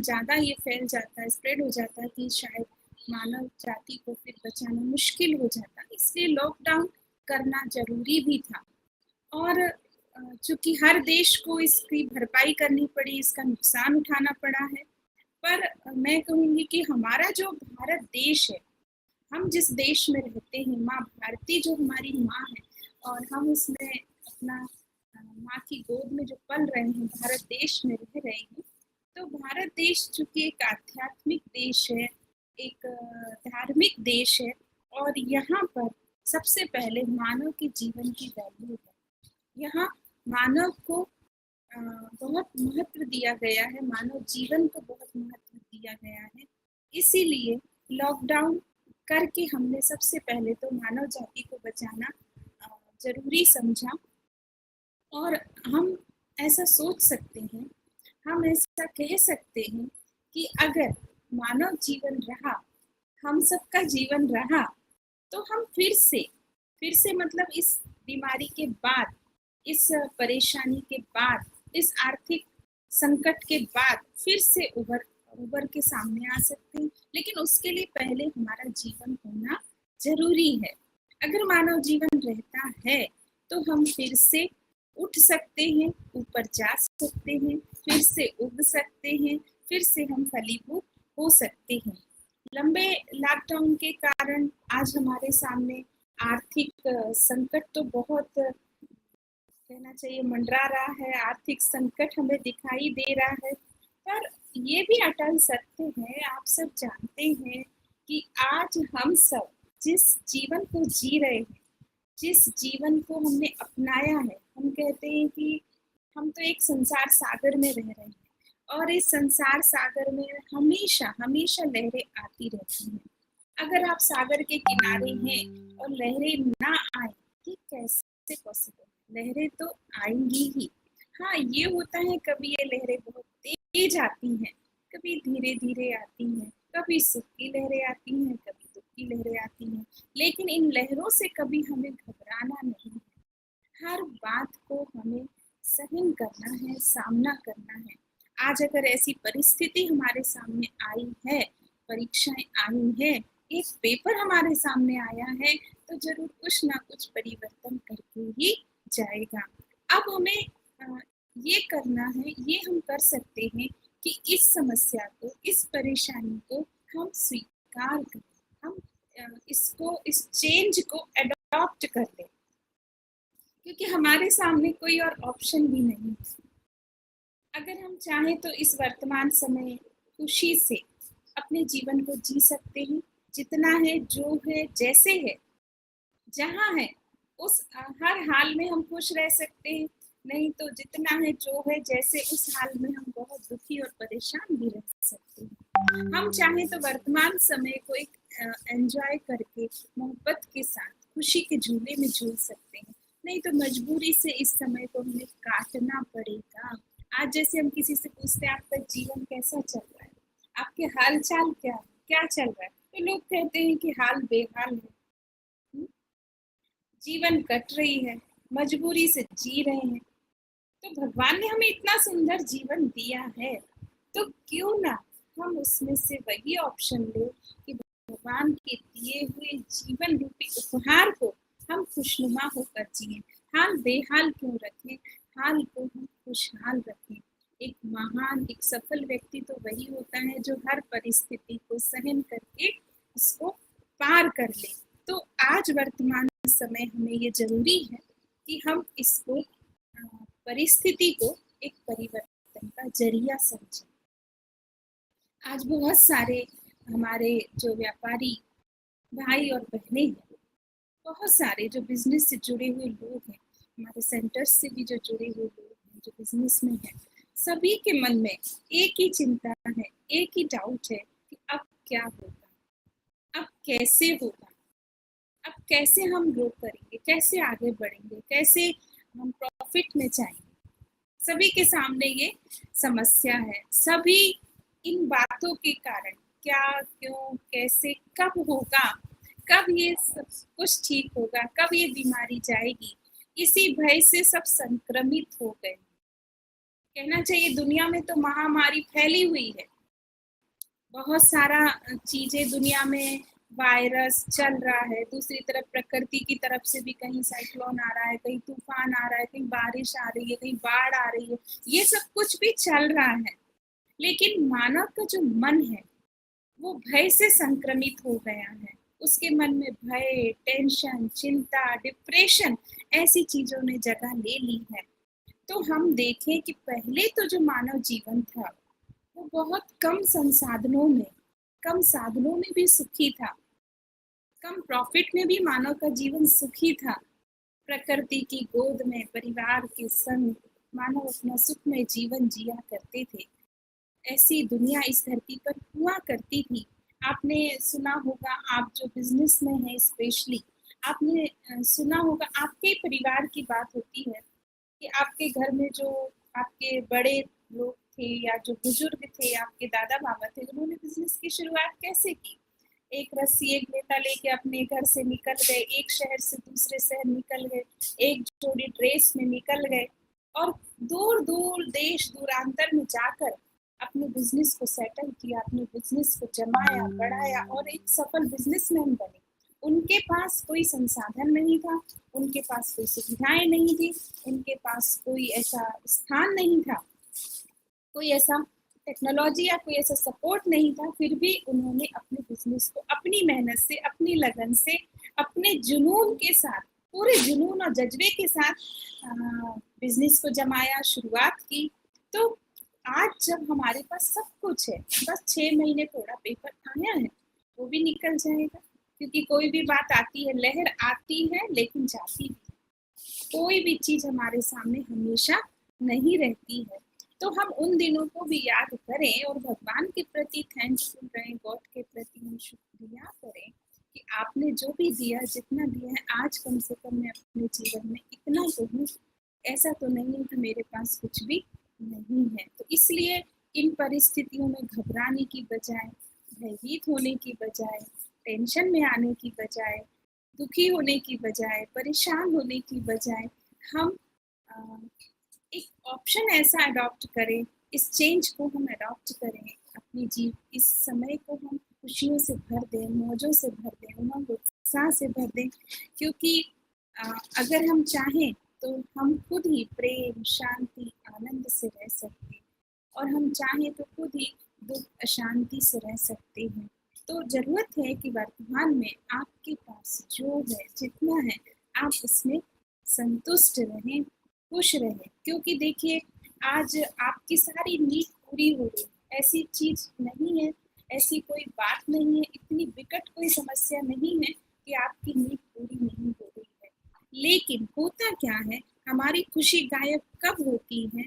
ज़्यादा ये फैल जाता है, स्प्रेड हो जाता है कि शायद मानव जाति को फिर बचाना मुश्किल हो जाता। इसलिए लॉकडाउन करना ज़रूरी भी था और चूँकि हर देश को इसकी भरपाई करनी पड़ी, इसका नुकसान उठाना पड़ा है। पर मैं कहूँगी कि हमारा जो भारत देश है, हम जिस देश में रहते हैं, माँ भारती जो हमारी माँ है और हम उसमें अपना माँ की गोद में जो पल रहे हैं, भारत देश में रह रहे हैं, तो भारत देश चूँकि एक आध्यात्मिक देश है, एक धार्मिक देश है और यहाँ पर सबसे पहले मानव के जीवन की वैल्यू है। यहाँ मानव को बहुत महत्व दिया गया है, मानव जीवन को बहुत महत्व दिया गया है। इसीलिए लॉकडाउन करके हमने सबसे पहले तो मानव जाति को बचाना ज़रूरी समझा और हम ऐसा सोच सकते हैं, हम ऐसा कह सकते हैं कि अगर मानव जीवन रहा, हम सबका जीवन रहा, तो हम फिर से मतलब इस बीमारी के बाद, इस परेशानी के बाद, इस आर्थिक संकट के बाद फिर से उभर के सामने आ सकते हैं। लेकिन उसके लिए पहले हमारा जीवन होना ज़रूरी है। अगर मानव जीवन रहता है, तो हम फिर से उठ सकते हैं, ऊपर जा सकते हैं, फिर से उग सकते हैं, फिर से हम फलीभूत हो सकते हैं। लंबे लॉकडाउन के कारण आज हमारे सामने आर्थिक संकट तो बहुत कहना चाहिए मंडरा रहा है, आर्थिक संकट हमें दिखाई दे रहा है, पर ये भी अटल सत्य है, आप सब जानते हैं कि आज हम सब जिस जीवन को जी रहे हैं, जिस जीवन को हमने अपनाया है, हम कहते हैं कि हम तो एक संसार सागर में रह रहे हैं और इस संसार सागर में हमेशा हमेशा लहरें आती रहती हैं। अगर आप सागर के किनारे हैं और लहरें ना आए, ये कैसे पॉसिबल? लहरें तो आएंगी ही। हाँ, ये होता है कभी ये लहरें बहुत तेज आती हैं, कभी धीरे धीरे आती हैं, कभी सुख की लहरें आती हैं, कभी दुख की लहरें आती हैं, लेकिन इन लहरों से कभी हमें घबराना नहीं है। हर बात को हमें सहन करना है, सामना करना है। आज अगर ऐसी परिस्थिति हमारे सामने आई है, परीक्षाएं आई है, एक पेपर हमारे सामने आया है, तो जरूर कुछ ना कुछ परिवर्तन करके ही जाएगा। अब हमें ये करना है, ये हम कर सकते हैं कि इस समस्या को, इस परेशानी को हम स्वीकार करें, हम इस चेंज को अडॉप्ट कर लें, क्योंकि हमारे सामने कोई और ऑप्शन भी नहीं है। अगर हम चाहें तो इस वर्तमान समय खुशी से अपने जीवन को जी सकते हैं, जितना है, जो है, जैसे है, जहाँ है, उस हर हाल में हम खुश रह सकते हैं। नहीं तो जितना है, जो है, जैसे, उस हाल में हम बहुत दुखी और परेशान भी रह सकते हैं। हम चाहें तो वर्तमान समय को एक एंजॉय करके मोहब्बत के साथ खुशी के झूले में झूल सकते हैं। नहीं तो मजबूरी से इस समय को हमें काटना पड़ेगा। आज जैसे हम किसी से पूछते हैं आपका जीवन कैसा चल रहा है, आपके हाल चाल क्या चल रहा है, तो लोग कहते हैं कि हाल बेहाल है, जीवन कट रही है, मजबूरी से जी रहे हैं। तो भगवान ने हमें इतना सुंदर जीवन दिया है, तो क्यों ना हम उसमें से वही ऑप्शन ले कि भगवान के दिए हुए जीवन रूपी उपहार को हम खुशनुमा होकर जिए। हाल बेहाल क्यों रखें, हाल को हम खुशहाल रखें। एक महान, एक सफल व्यक्ति तो वही होता है जो हर परिस्थिति को सहन करके उसको पार कर ले। तो आज वर्तमान समय हमें ये जरूरी है कि हम इसको परिस्थिति को एक परिवर्तन का जरिया समझें। आज बहुत सारे हमारे जो व्यापारी भाई और बहनें हैं, बहुत सारे जो बिजनेस से जुड़े हुए लोग हैं, हमारे सेंटर्स से भी जो जुड़े हुए लोग हैं, जो बिजनेस में हैं, सभी के मन में एक ही चिंता है, एक ही डाउट है कि अब क्या होगा, अब कैसे होगा, अब कैसे हम ग्रो करेंगे, कैसे आगे बढ़ेंगे, कैसे हम प्रॉफिट में जाएंगे। सभी के सामने ये समस्या है। सभी इन बातों के कारण क्या, क्यों, कैसे, कब होगा, कब ये सब कुछ ठीक होगा, कब ये बीमारी जाएगी, इसी भय से सब संक्रमित हो गए। कहना चाहिए दुनिया में तो महामारी फैली हुई है, बहुत सारा चीज़ें दुनिया में वायरस चल रहा है, दूसरी तरफ प्रकृति की तरफ से भी कहीं साइक्लोन आ रहा है, कहीं तूफान आ रहा है, कहीं बारिश आ रही है, कहीं बाढ़ आ रही है, ये सब कुछ भी चल रहा है। लेकिन मानव का जो मन है वो भय से संक्रमित हो गया है। उसके मन में भय, टेंशन, चिंता, डिप्रेशन ऐसी चीज़ों ने जगह ले ली है। तो हम देखें कि पहले तो जो मानव जीवन था, वो बहुत कम साधनों में भी सुखी था। कम प्रॉफिट में भी मानव का जीवन सुखी था। प्रकृति की गोद में परिवार के संग मानव अपना सुखमय जीवन जिया करते थे। ऐसी दुनिया इस धरती पर हुआ करती थी। आपने सुना होगा, आप जो बिजनेस में हैं स्पेशली, आपने सुना होगा, आपके परिवार की बात होती है कि आपके घर में जो आपके बड़े लोग थे या जो बुजुर्ग थे, आपके दादा बाबा थे, उन्होंने बिजनेस की शुरुआत कैसे की? एक रस्सी एक लोटा लेके अपने घर से निकल गए, एक शहर से दूसरे शहर निकल गए, एक जोड़ी ड्रेस में निकल गए और दूर दूर देश दूरांतर में जाकर अपने बिजनेस को सेटल किया, अपने बिजनेस को जमाया, बढ़ाया और एक सफल बिजनेसमैन बने। उनके पास कोई संसाधन नहीं था, उनके पास कोई सुविधाएं नहीं थी, उनके पास कोई ऐसा स्थान नहीं था, कोई ऐसा टेक्नोलॉजी या कोई ऐसा सपोर्ट नहीं था, फिर भी उन्होंने अपने बिजनेस को अपनी मेहनत से, अपनी लगन से, अपने जुनून के साथ, पूरे जुनून और जज्बे के साथ बिजनेस को जमाया, शुरुआत की। तो आज जब हमारे पास सब कुछ है, बस 6 महीने थोड़ा पेपर आया है, वो भी निकल जाएगा, क्योंकि कोई भी बात आती है, लहर आती है लेकिन जाती है। कोई भी चीज हमारे सामने हमेशा नहीं रहती है। तो हम उन दिनों को भी याद करें और भगवान के प्रति थैंकफुल रहें, गॉड के प्रति हम शुक्रिया करें कि आपने जो भी दिया, जितना दिया है, आज कम से कम मैं अपने जीवन में इतना तो हूँ। ऐसा तो नहीं है कि मेरे पास कुछ भी नहीं है। तो इसलिए इन परिस्थितियों में घबराने की बजाय, भयभीत होने की बजाय, टेंशन में आने की बजाय, दुखी होने की बजाय, परेशान होने की बजाय, हम एक ऑप्शन ऐसा अडॉप्ट करें, इस चेंज को हम अडॉप्ट करें, अपनी इस समय को हम खुशियों से भर दें, मौजों से भर दें, उमंग उत्साह से भर दें। क्योंकि अगर हम चाहें तो हम खुद ही प्रेम, शांति, आनंद से रह सकते हैं और हम चाहें तो खुद ही दुख, अशांति से रह सकते हैं। तो ज़रूरत है कि वर्तमान में आपके पास जो है, जितना है, आप उसमें संतुष्ट रहें, खुश रहें। क्योंकि देखिए, आज आपकी सारी नीड पूरी हो रही है, ऐसी चीज़ नहीं है, ऐसी कोई बात नहीं है, इतनी विकट कोई समस्या नहीं है कि आपकी नीड पूरी नहीं हो रही है। लेकिन होता क्या है, हमारी खुशी गायब कब होती है,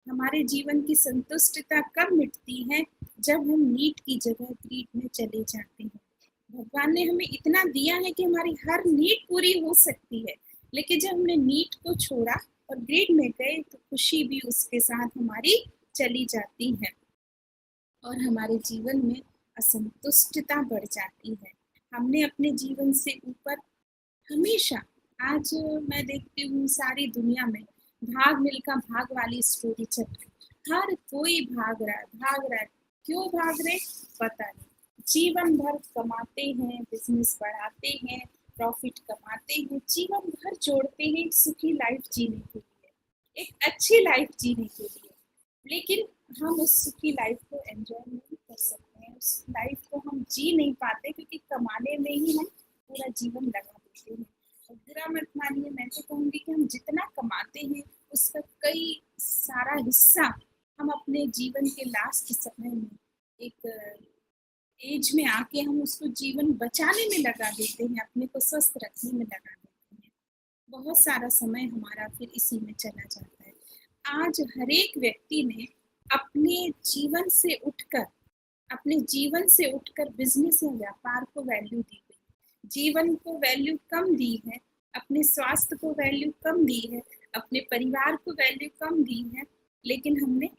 हमारे जीवन की संतुष्टता कब मिटती है, जब हम नीड की जगह ग्रीड में चले जाते हैं। भगवान ने हमें इतना दिया है कि हमारी हर नीड पूरी हो सकती है, लेकिन जब हमने नीड को छोड़ा और ग्रीड में गए तो खुशी भी उसके साथ हमारी चली जाती है और हमारे जीवन में असंतुष्टता बढ़ जाती है। हमने अपने जीवन से ऊपर हमेशा, आज मैं देखती हूँ सारी दुनिया में भाग मिल्खा भाग वाली स्टोरी चल रही, हर कोई भाग रहा है, क्यों भाग रहे पता नहीं। जीवन भर कमाते हैं, बिजनेस बढ़ाते हैं, प्रॉफिट कमाते हैं, जीवन भर जोड़ते हैं एक सुखी लाइफ जीने के लिए, एक अच्छी लाइफ जीने के लिए। लेकिन हम उस सुखी लाइफ को एंजॉय नहीं कर सकते हैं, उस लाइफ को हम जी नहीं पाते, क्योंकि कमाने में ही हम पूरा जीवन लगा देते हैं। और बुरा मत मानिए, मैं तो कहूँगी कि हम जितना कमाते हैं उसका कई सारा हिस्सा हम अपने जीवन के लास्ट समय में, एक एज में आके हम उसको जीवन बचाने में लगा देते हैं, अपने को स्वस्थ रखने में लगा देते हैं। बहुत सारा समय हमारा फिर इसी में चला जाता है। आज हर एक व्यक्ति ने अपने जीवन से उठकर अपने जीवन से उठकर बिजनेस या व्यापार को वैल्यू दी गई, जीवन को वैल्यू कम दी है, अपने स्वास्थ्य को वैल्यू कम दी है, अपने परिवार को वैल्यू कम दी है। लेकिन हमने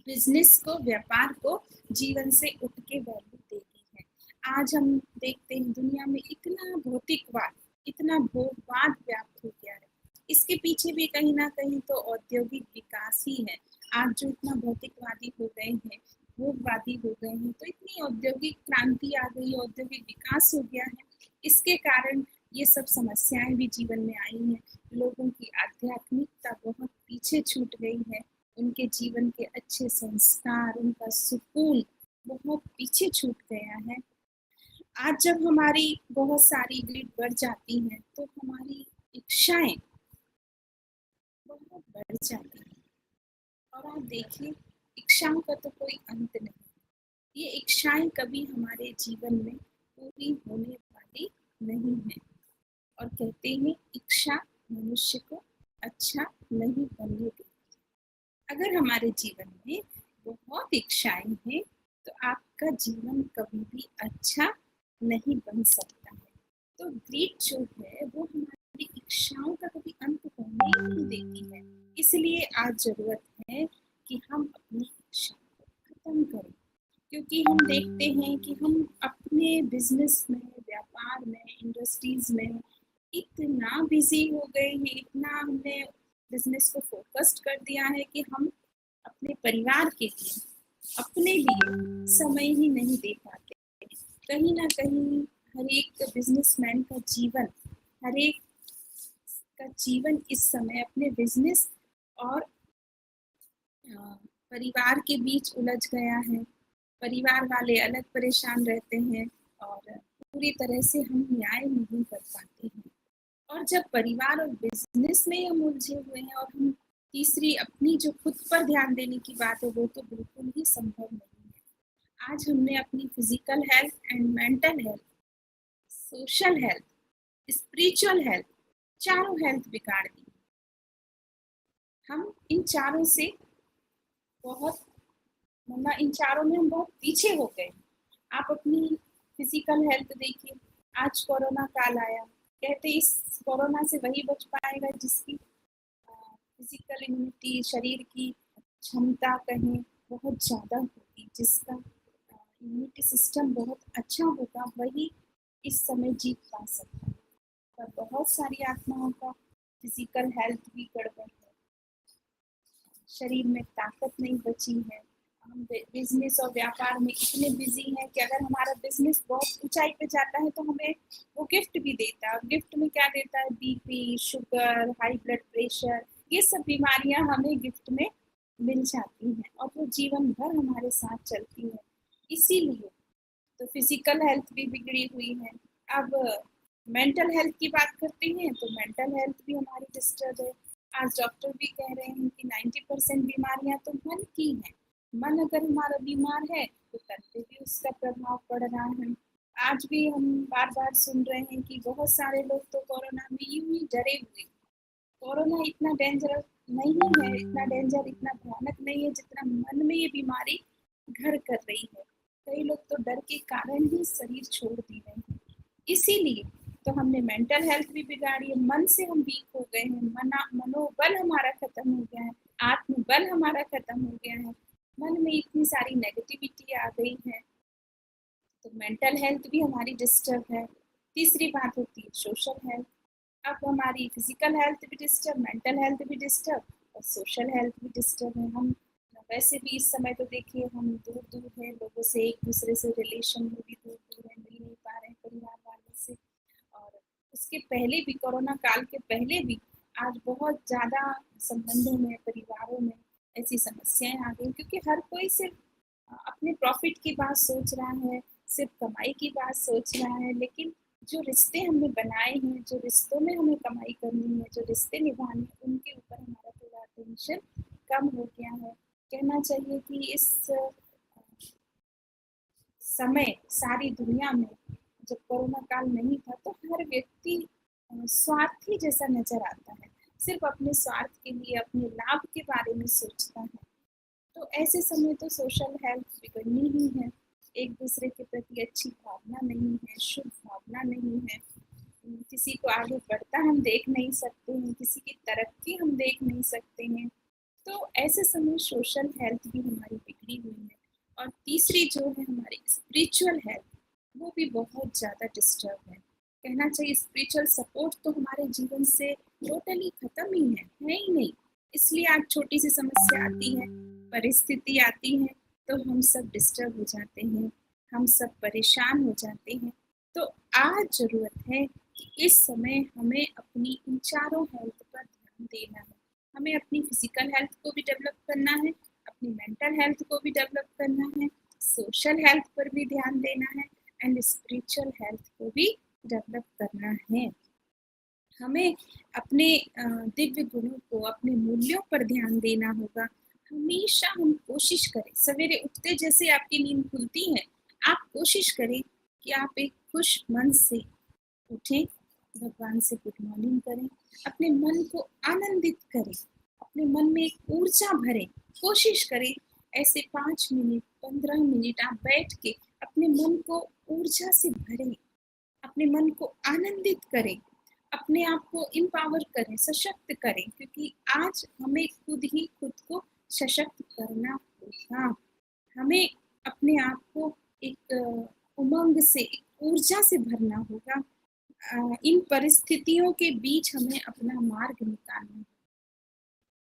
बिजनेस को, व्यापार को जीवन से उठ के वैल्यू दे दी है। आज हम देखते हैं दुनिया में इतना भौतिकवाद, इतना भोगवाद व्याप्त हो गया है। इसके पीछे भी कहीं ना कहीं तो औद्योगिक विकास ही है। आज जो इतना भौतिकवादी हो गए हैं, उपभोगवादी हो गए हैं, तो इतनी औद्योगिक क्रांति आ गई, औद्योगिक विकास हो गया है। इसके कारण ये सब समस्याएं भी जीवन में आई हैं। लोगों की आध्यात्मिकता बहुत पीछे छूट गई है, उनके जीवन के अच्छे संस्कार, उनका सुकून बहुत पीछे छूट गया है। आज जब हमारी बहुत सारी ग्रिड बढ़ जाती हैं, तो हमारी इच्छाएं बहुत बढ़ जाती हैं। और आप देखिए, इच्छाओं का तो कोई अंत नहीं। ये इच्छाएं कभी हमारे जीवन में पूरी होने वाली नहीं है। और कहते हैं, इच्छा मनुष्य को अच्छा नहीं बनने देती। अगर हमारे जीवन में बहुत इच्छाएं हैं, तो आपका जीवन कभी भी अच्छा नहीं बन सकता है। तो ग्रीड जो है वो हमारी इच्छाओं का कभी अंत होने ही नहीं देती है। इसलिए आज जरूरत है कि हम अपनी इच्छा को खत्म करें, क्योंकि हम देखते हैं कि हम अपने बिजनेस में, व्यापार में, इंडस्ट्रीज में इतना बिजी हो गए हैं, इतना हमने बिजनेस को फोकस्ड कर दिया है कि हम अपने परिवार के लिए, अपने लिए समय ही नहीं दे पाते। कहीं ना कहीं हर एक बिजनेसमैन का जीवन, हर एक का जीवन इस समय अपने बिजनेस और परिवार के बीच उलझ गया है। परिवार वाले अलग परेशान रहते हैं और पूरी तरह से हम न्याय नहीं कर पाते हैं। और जब परिवार और बिजनेस में हम उलझे हुए हैं और हम तीसरी अपनी जो खुद पर ध्यान देने की बात है, वो तो बिल्कुल ही संभव नहीं है। आज हमने अपनी physical health and mental health, social health, spiritual health, चारों हेल्थ बिगाड़ दी। हम इन चारों से बहुत, मतलब इन चारों में हम बहुत पीछे हो गए। आप अपनी फिजिकल हेल्थ देखिए, आज कोरोना काल आया, कहते इस कोरोना से वही बच पाएगा जिसकी फिजिकल इम्यूनिटी, शरीर की क्षमता कहें बहुत ज़्यादा होगी, जिसका इम्यूनिटी सिस्टम बहुत अच्छा होगा, वही इस समय जीत पा सकता है। पर बहुत सारी आत्माओं का फिजिकल हेल्थ भी गड़बड़ है, शरीर में ताकत नहीं बची है। हम बिजनेस और व्यापार में इतने बिजी हैं कि अगर हमारा बिजनेस बहुत ऊंचाई पे जाता है तो हमें वो गिफ्ट भी देता है। गिफ्ट में क्या देता है? BP, sugar, high blood pressure, ये सब बीमारियां हमें गिफ्ट में मिल जाती हैं और वो जीवन भर हमारे साथ चलती है। इसीलिए तो फिजिकल हेल्थ भी बिगड़ी हुई है। अब मेंटल हेल्थ की बात करते हैं तो मेंटल हेल्थ भी हमारी डिस्टर्ब है। आज डॉक्टर भी कह रहे हैं कि 90% बीमारियां तो मन की हैं। मन अगर हमारा बीमार है तो तन पे भी उसका प्रभाव पड़ रहा है। आज भी हम बार बार सुन रहे हैं कि बहुत सारे लोग तो कोरोना में यूं ही डरे हुए। कोरोना इतना डेंजरस नहीं है, इतना डेंजर, इतना भयानक नहीं है जितना मन में ये बीमारी घर कर रही है। कई लोग तो डर के कारण ही शरीर छोड़ दिए हैं। इसीलिए तो हमने मेंटल हेल्थ भी बिगाड़ी है, मन से हम वीक हो गए हैं, मनोबल हमारा खत्म हो गया है, आत्मबल हमारा खत्म हो गया है, मन में इतनी सारी नेगेटिविटी आ गई है, तो मेंटल हेल्थ भी हमारी डिस्टर्ब है। तीसरी बात होती है सोशल हेल्थ। अब हमारी फिजिकल हेल्थ भी डिस्टर्ब, मेंटल हेल्थ भी डिस्टर्ब और सोशल हेल्थ भी डिस्टर्ब है। हम वैसे भी इस समय तो देखिए हम दूर दूर हैं, लोगों से एक दूसरे से रिलेशन में भी दूर दूर है, मिल नहीं पा रहे हैं परिवार वालों से। और उसके पहले भी, कोरोना काल के पहले भी आज बहुत ज़्यादा संबंधों में, परिवारों में ऐसी समस्याएं आ गई, क्योंकि हर कोई सिर्फ अपने प्रॉफिट की बात सोच रहा है, सिर्फ कमाई की बात सोच रहा है। लेकिन जो रिश्ते हमने बनाए हैं, जो रिश्तों में हमें कमाई करनी है, जो रिश्ते निभाने हैं, उनके ऊपर हमारा थोड़ा अटेंशन कम हो गया है। कहना चाहिए कि इस समय सारी दुनिया में, जब कोरोना काल नहीं था, तो हर व्यक्ति स्वार्थी जैसा नजर आता है, सिर्फ अपने स्वार्थ के लिए, अपने लाभ के बारे में सोचता है। तो ऐसे समय तो सोशल हेल्थ बिगड़नी ही है। एक दूसरे के प्रति अच्छी भावना नहीं है, शुभ भावना नहीं है, किसी को आगे बढ़ता हम देख नहीं सकते हैं, किसी की तरक्की हम देख नहीं सकते हैं। तो ऐसे समय सोशल हेल्थ भी हमारी बिगड़ी हुई है। और तीसरी जो है हमारी स्पिरिचुअल हेल्थ, वो भी बहुत ज़्यादा डिस्टर्ब है। कहना चाहिए स्पिरिचुअल सपोर्ट तो हमारे जीवन से टोटली खत्म ही है ही नहीं। इसलिए आज छोटी सी समस्या आती है, परिस्थिति आती है, तो हम सब डिस्टर्ब हो जाते हैं, हम सब परेशान हो जाते हैं। तो आज ज़रूरत है कि इस समय हमें अपनी इन चारों हेल्थ पर ध्यान देना है। हमें अपनी फिज़िकल हेल्थ को भी डेवलप करना है, अपनी मेंटल हेल्थ को भी डेवलप करना है, सोशल हेल्थ पर भी ध्यान देना है एंड स्पिरिचुअल हेल्थ को भी डेवलप करना है। हमें अपने दिव्य गुणों को, अपने मूल्यों पर ध्यान देना होगा। हमेशा हम कोशिश करें, सवेरे उठते जैसे आपकी नींद खुलती है, आप कोशिश करें कि आप एक खुश मन से उठें, भगवान से गुड मॉर्निंग करें, अपने मन को आनंदित करें, अपने मन में एक ऊर्जा भरें। कोशिश करें ऐसे 5 मिनट, 15 मिनट आप बैठ के अपने मन को ऊर्जा से भरें, अपने मन को आनंदित करें, अपने आप को एम्पावर करें, सशक्त करें, क्योंकि आज हमें खुद ही खुद को सशक्त करना होगा। हमें अपने आप को एक उमंग से, एक ऊर्जा से भरना होगा। इन परिस्थितियों के बीच हमें अपना मार्ग निकालना है।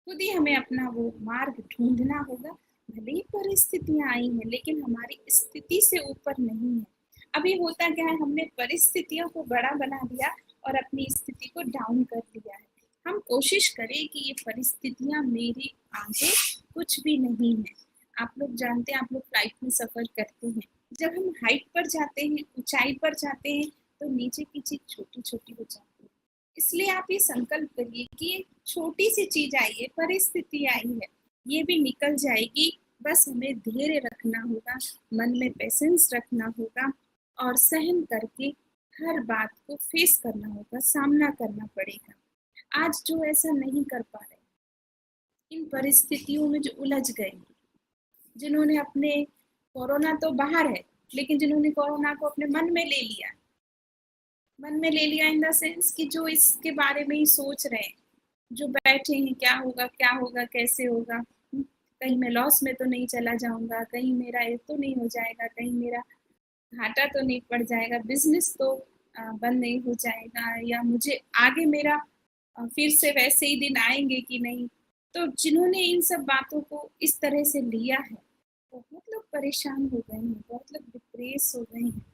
खुद ही हमें अपना वो मार्ग ढूँढना होगा। भले ही परिस्थितियाँ आई हैं, लेकिन हमारी स्थिति से ऊपर नहीं है। अभी होता क्या है, हमने परिस्थितियों को बड़ा बना दिया और अपनी स्थिति को डाउन कर दिया है। हम कोशिश करें कि ये परिस्थितियाँ मेरे आगे कुछ भी नहीं है। आप लोग जानते हैं, आप लोग फ्लाइट में सफ़र करते हैं। जब हम हाइट पर जाते हैं, ऊँचाई पर जाते हैं, तो नीचे की चीज़ छोटी-छोटी हो जाती है। इसलिए आप ये संकल्प करिए कि एक छोटी सी चीज़ आई है, परिस्थिति आई है, ये भी निकल जाएगी। बस हमें धैर्य रखना होगा, मन में पेशेंस रखना होगा और सहन करके हर बात को फेस करना होगा, सामना करना पड़ेगा। आज जो ऐसा नहीं कर पा रहे, इन परिस्थितियों में जो उलझ गए, जिन्होंने अपने, कोरोना तो बाहर है, लेकिन जिन्होंने कोरोना को अपने मन में ले लिया, मन में ले लिया इन द सेंस कि जो इसके बारे में ही सोच रहे हैं, जो बैठे हैं क्या होगा, कैसे होगा, कहीं मैं लॉस में तो नहीं चला जाऊँगा, कहीं मेरा ये तो नहीं हो जाएगा, कहीं मेरा घाटा तो नहीं पड़ जाएगा, बिज़नेस तो बंद नहीं हो जाएगा, या मुझे आगे मेरा फिर से वैसे ही दिन आएँगे कि नहीं। तो जिन्होंने इन सब बातों को इस तरह से लिया है, बहुत लोग परेशान हो गए हैं, बहुत लोग डिप्रेस हो गए हैं।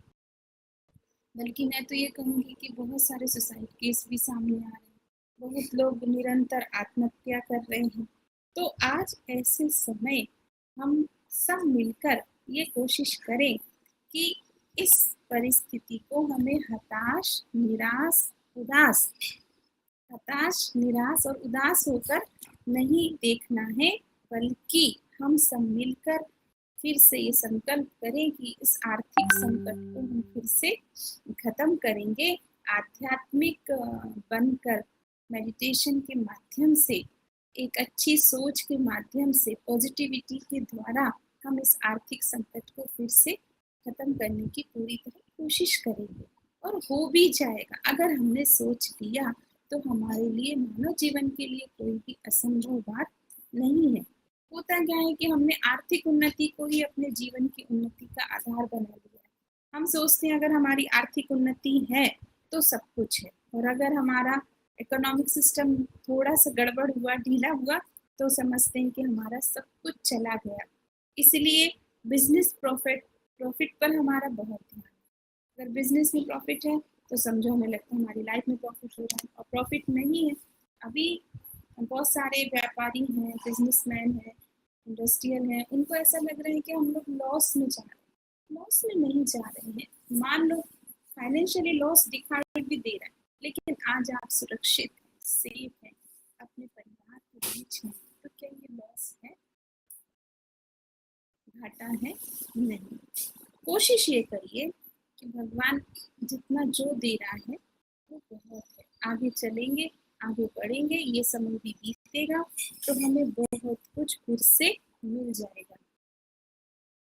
बल्कि मैं तो ये कहूँगी कि बहुत सारे सुसाइड केस भी सामने आ रहे हैं, बहुत लोग निरंतर आत्महत्या कर रहे हैं। तो आज ऐसे समय हम सब मिलकर ये कोशिश करें कि इस परिस्थिति को हमें हताश, निराश और उदास होकर नहीं देखना है, बल्कि हम सब मिलकर फिर से ये संकल्प करें कि इस आर्थिक संकट को हम फिर से खत्म करेंगे। आध्यात्मिक बनकर मेडिटेशन के माध्यम से, एक अच्छी सोच के माध्यम से, पॉजिटिविटी के द्वारा हम इस आर्थिक संकट को फिर से खत्म करने की पूरी तरह कोशिश करेंगे और हो भी जाएगा। अगर हमने सोच लिया तो हमारे लिए, मानव जीवन के लिए कोई भी असंभव बात नहीं है। होता क्या है कि हमने आर्थिक उन्नति को ही अपने जीवन की उन्नति का आधार बना लिया है। हम सोचते हैं अगर हमारी आर्थिक उन्नति है तो सब कुछ है, और अगर हमारा इकोनॉमिक सिस्टम थोड़ा सा गड़बड़ हुआ, ढीला हुआ, तो समझते हैं कि हमारा सब कुछ चला गया। इसलिए बिजनेस प्रॉफिट पर हमारा बहुत ध्यान है। अगर बिजनेस में प्रॉफिट है तो समझो हमें लगता है हमारी लाइफ में प्रॉफिट हो रहा है, और प्रॉफिट नहीं है, अभी बहुत सारे व्यापारी हैं, बिजनेसमैन हैं, इंडस्ट्रियल हैं, उनको ऐसा लग रहा है कि हम लोग लॉस में जा रहे हैं। लॉस में नहीं जा रहे हैं, मान लो फाइनेंशियली लॉस दिखाई भी दे रहा है, लेकिन आज आप सुरक्षित हैं, सेफ हैं, अपने परिवार के बीच हैं, तो क्या ये लॉस है, घाटा है? नहीं। कोशिश ये करिए कि भगवान जितना जो दे रहा है वो बहुत है। आगे चलेंगे, आगे बढ़ेंगे, ये समय भी बीतेगा तो हमें बहुत कुछ फिर से मिल जाएगा।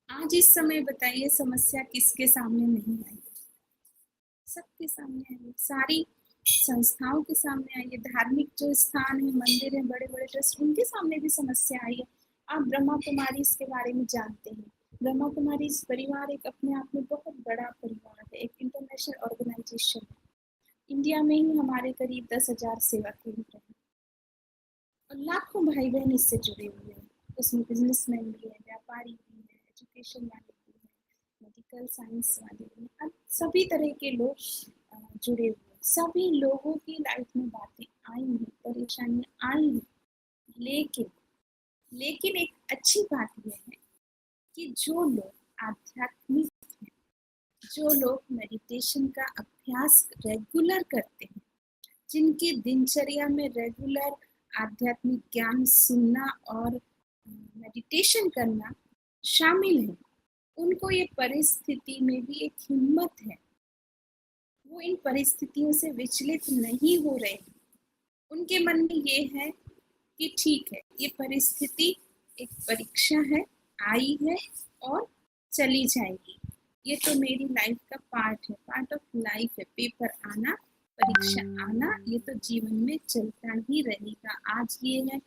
आज इस समय बताइए, समस्या किसके सामने नहीं आई? सबके सामने आई है, सारी संस्थाओं के सामने आई है, धार्मिक जो स्थान है, मंदिर है, बड़े बड़े ट्रस्ट, उनके सामने भी समस्या आई है। आप ब्रह्मा कुमारी इसके बारे में जानते हैं। ब्रह्मा कुमारी परिवार एक अपने आप में बहुत बड़ा परिवार है, एक इंटरनेशनल ऑर्गेनाइजेशन है। इंडिया में ही हमारे करीब 10,000 सेवा केंद्र हैं और लाखों भाई बहन इससे जुड़े हुए हैं। उसमें बिजनेसमैन भी है, व्यापारी भी है, एजुकेशन वाले भी हैं, मेडिकल साइंस वाले भी हैं, अब सभी तरह के लोग जुड़े हुए हैं। सभी लोगों की लाइफ में बातें आई हैं, परेशानियाँ आई हैं, लेकिन लेकिन एक अच्छी बात यह है कि जो लोग आध्यात्मिक हैं, जो लोग मेडिटेशन का अभ्यास रेगुलर करते हैं, जिनकी दिनचर्या में रेगुलर आध्यात्मिक ज्ञान सुनना और मेडिटेशन करना शामिल है, उनको ये परिस्थिति में भी एक हिम्मत है। वो इन परिस्थितियों से विचलित नहीं हो रहे। उनके मन में ये है कि ठीक है, ये परिस्थिति एक परीक्षा है, आई है और चली जाएगी। ये तो मेरी लाइफ का पार्ट है, पार्ट ऑफ लाइफ है। पेपर आना, परीक्षा आना, ये तो जीवन में चलता ही रहेगा। आज ये है,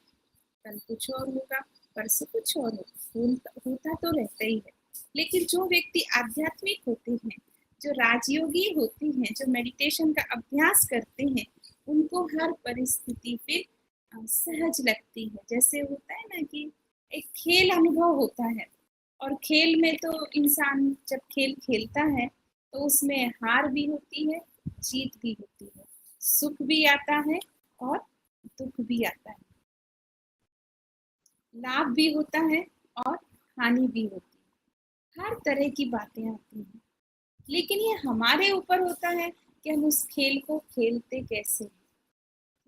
कल कुछ और होगा, परसों कुछ और होता तो रहता ही है। लेकिन जो व्यक्ति आध्यात्मिक होते हैं, जो राजयोगी होते हैं, जो मेडिटेशन का अभ्यास करते हैं, उनको हर परिस्थिति पे सहज लगती है। जैसे होता है ना कि एक खेल अनुभव होता है, और खेल में तो इंसान जब खेल खेलता है तो उसमें हार भी होती है, जीत भी होती है, सुख भी आता है और दुख भी आता है, लाभ भी होता है और हानि भी होती है। हर तरह की बातें आती हैं, लेकिन ये हमारे ऊपर होता है कि हम उस खेल को खेलते कैसे।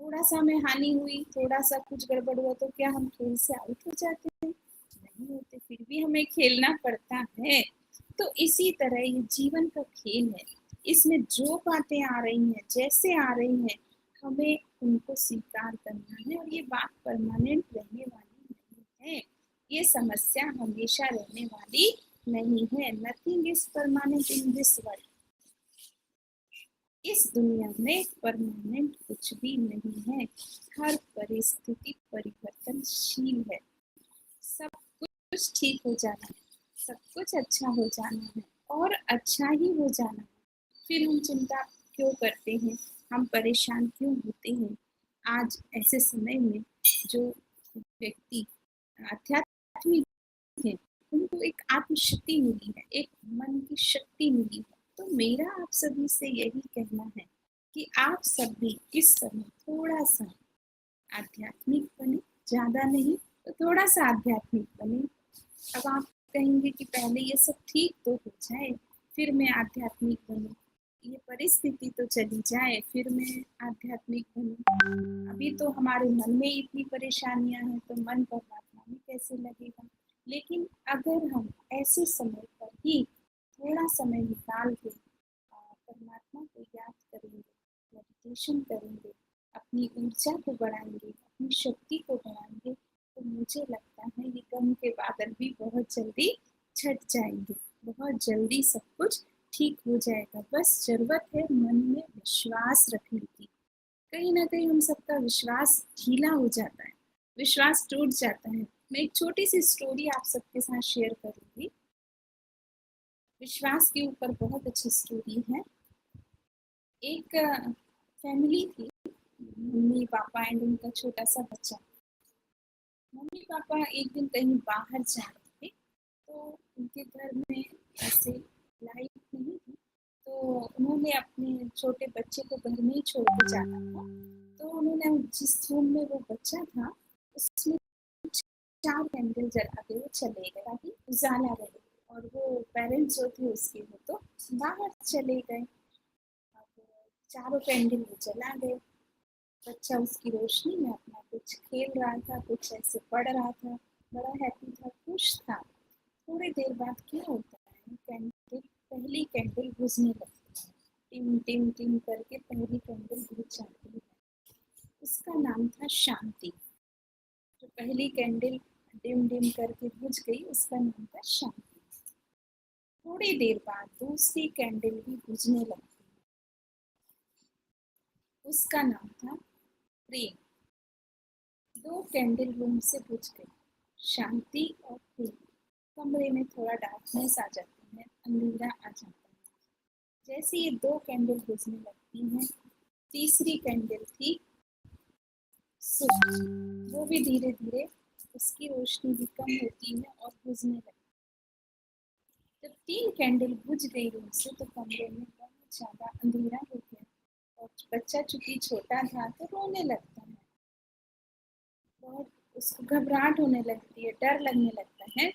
थोड़ा सा हमें हानि हुई, थोड़ा सा कुछ गड़बड़ हुआ तो क्या हम खेल से आउट हो जाते हैं? नहीं होते, फिर भी हमें खेलना पड़ता है। तो इसी तरह ये जीवन का खेल है। इसमें जो बातें आ रही हैं, जैसे आ रही हैं, हमें उनको स्वीकार करना है, और ये बात परमानेंट रहने वाली नहीं है। ये समस्या हमेशा रहने वाली नहीं है। Nothing is permanent in this world. इस दुनिया में परमानेंट कुछ भी नहीं है। हर परिस्थिति परिवर्तनशील है। सब कुछ ठीक हो जाना है, सब कुछ अच्छा हो जाना है, और अच्छा ही हो जाना है। फिर हम चिंता क्यों करते हैं, हम परेशान क्यों होते हैं? आज ऐसे समय में जो व्यक्ति आध्यात्मिक है, उनको एक आत्मशक्ति मिली है, एक मन की शक्ति मिली है। तो मेरा आप सभी से यही कहना है कि आप सभी इस समय थोड़ा सा आध्यात्मिक बने, ज्यादा नहीं तो थोड़ा सा आध्यात्मिक बने। अब आप कहेंगे कि पहले ये सब ठीक तो हो जाए, फिर मैं आध्यात्मिक बनूं, ये परिस्थिति तो चली जाए, फिर मैं आध्यात्मिक बनूं। अभी तो हमारे मन में इतनी परेशानियां हैं, तो मन परमात्मा में कैसे लगेगा? लेकिन अगर हम ऐसे समय पर ही थोड़ा समय निकाल के परमात्मा को याद करेंगे, मेडिटेशन करेंगे, अपनी ऊर्जा को बढ़ाएंगे, अपनी शक्ति को बढ़ाएंगे, तो मुझे लगता है ये गम के बादल भी बहुत जल्दी छट जाएंगे। बहुत जल्दी सब कुछ ठीक हो जाएगा। बस जरूरत है मन में विश्वास रखने की। कहीं ना कहीं हम सबका विश्वास ढीला हो जाता है, विश्वास टूट जाता है। मैं एक छोटी सी स्टोरी आप सबके साथ शेयर करूंगी। विश्वास के ऊपर बहुत अच्छी स्टोरी है। एक फैमिली थी, मम्मी पापा एंड उनका छोटा सा बच्चा। मम्मी पापा एक दिन कहीं बाहर जा रहे थे, तो उनके घर में ऐसे लाइट नहीं थी, तो उन्होंने अपने छोटे बच्चे को घर में ही छोड़ के जाना था। तो उन्होंने जिस रूम में वो बच्चा था, उसमें 4 कैंडल जला के वो चले गए ताकि उजाला रहे। और वो पेरेंट्स जो थे उसके, वो तो बाहर चले गए। अब 4 कैंडल वो जला गए। बच्चा उसकी रोशनी में अपना कुछ खेल रहा था, कुछ ऐसे पढ़ रहा था, बड़ा हैप्पी था, खुश था। थोड़ी देर बाद क्या होता है, कैंडल, पहली कैंडल बुझने लगती है। टिम टिम टिम करके पहली कैंडल बुझ जाती है। उसका नाम था शांति। जो पहली कैंडल डिम डिम करके बुझ गई, उसका नाम था शांति। थोड़ी देर बाद दूसरी कैंडल भी बुझने लगती है। उसका नाम था प्रेम। 2 कैंडल रूम से बुझ गई, शांति और प्रेम। कमरे में थोड़ा डार्कनेस आ जाती है, अंधेरा आ जाता है। जैसे ये 2 कैंडल बुझने लगती हैं, तीसरी कैंडल थी सुख। वो भी धीरे धीरे उसकी रोशनी भी कम होती है और बुझने लगती है। जब 3 कैंडल बुझ गई रूम से तो कमरे में बहुत ज़्यादा अंधेरा हो गया और बच्चा चूँकि छोटा था तो रोने लगता है। बहुत उसको घबराहट होने लगती है, डर लगने लगता है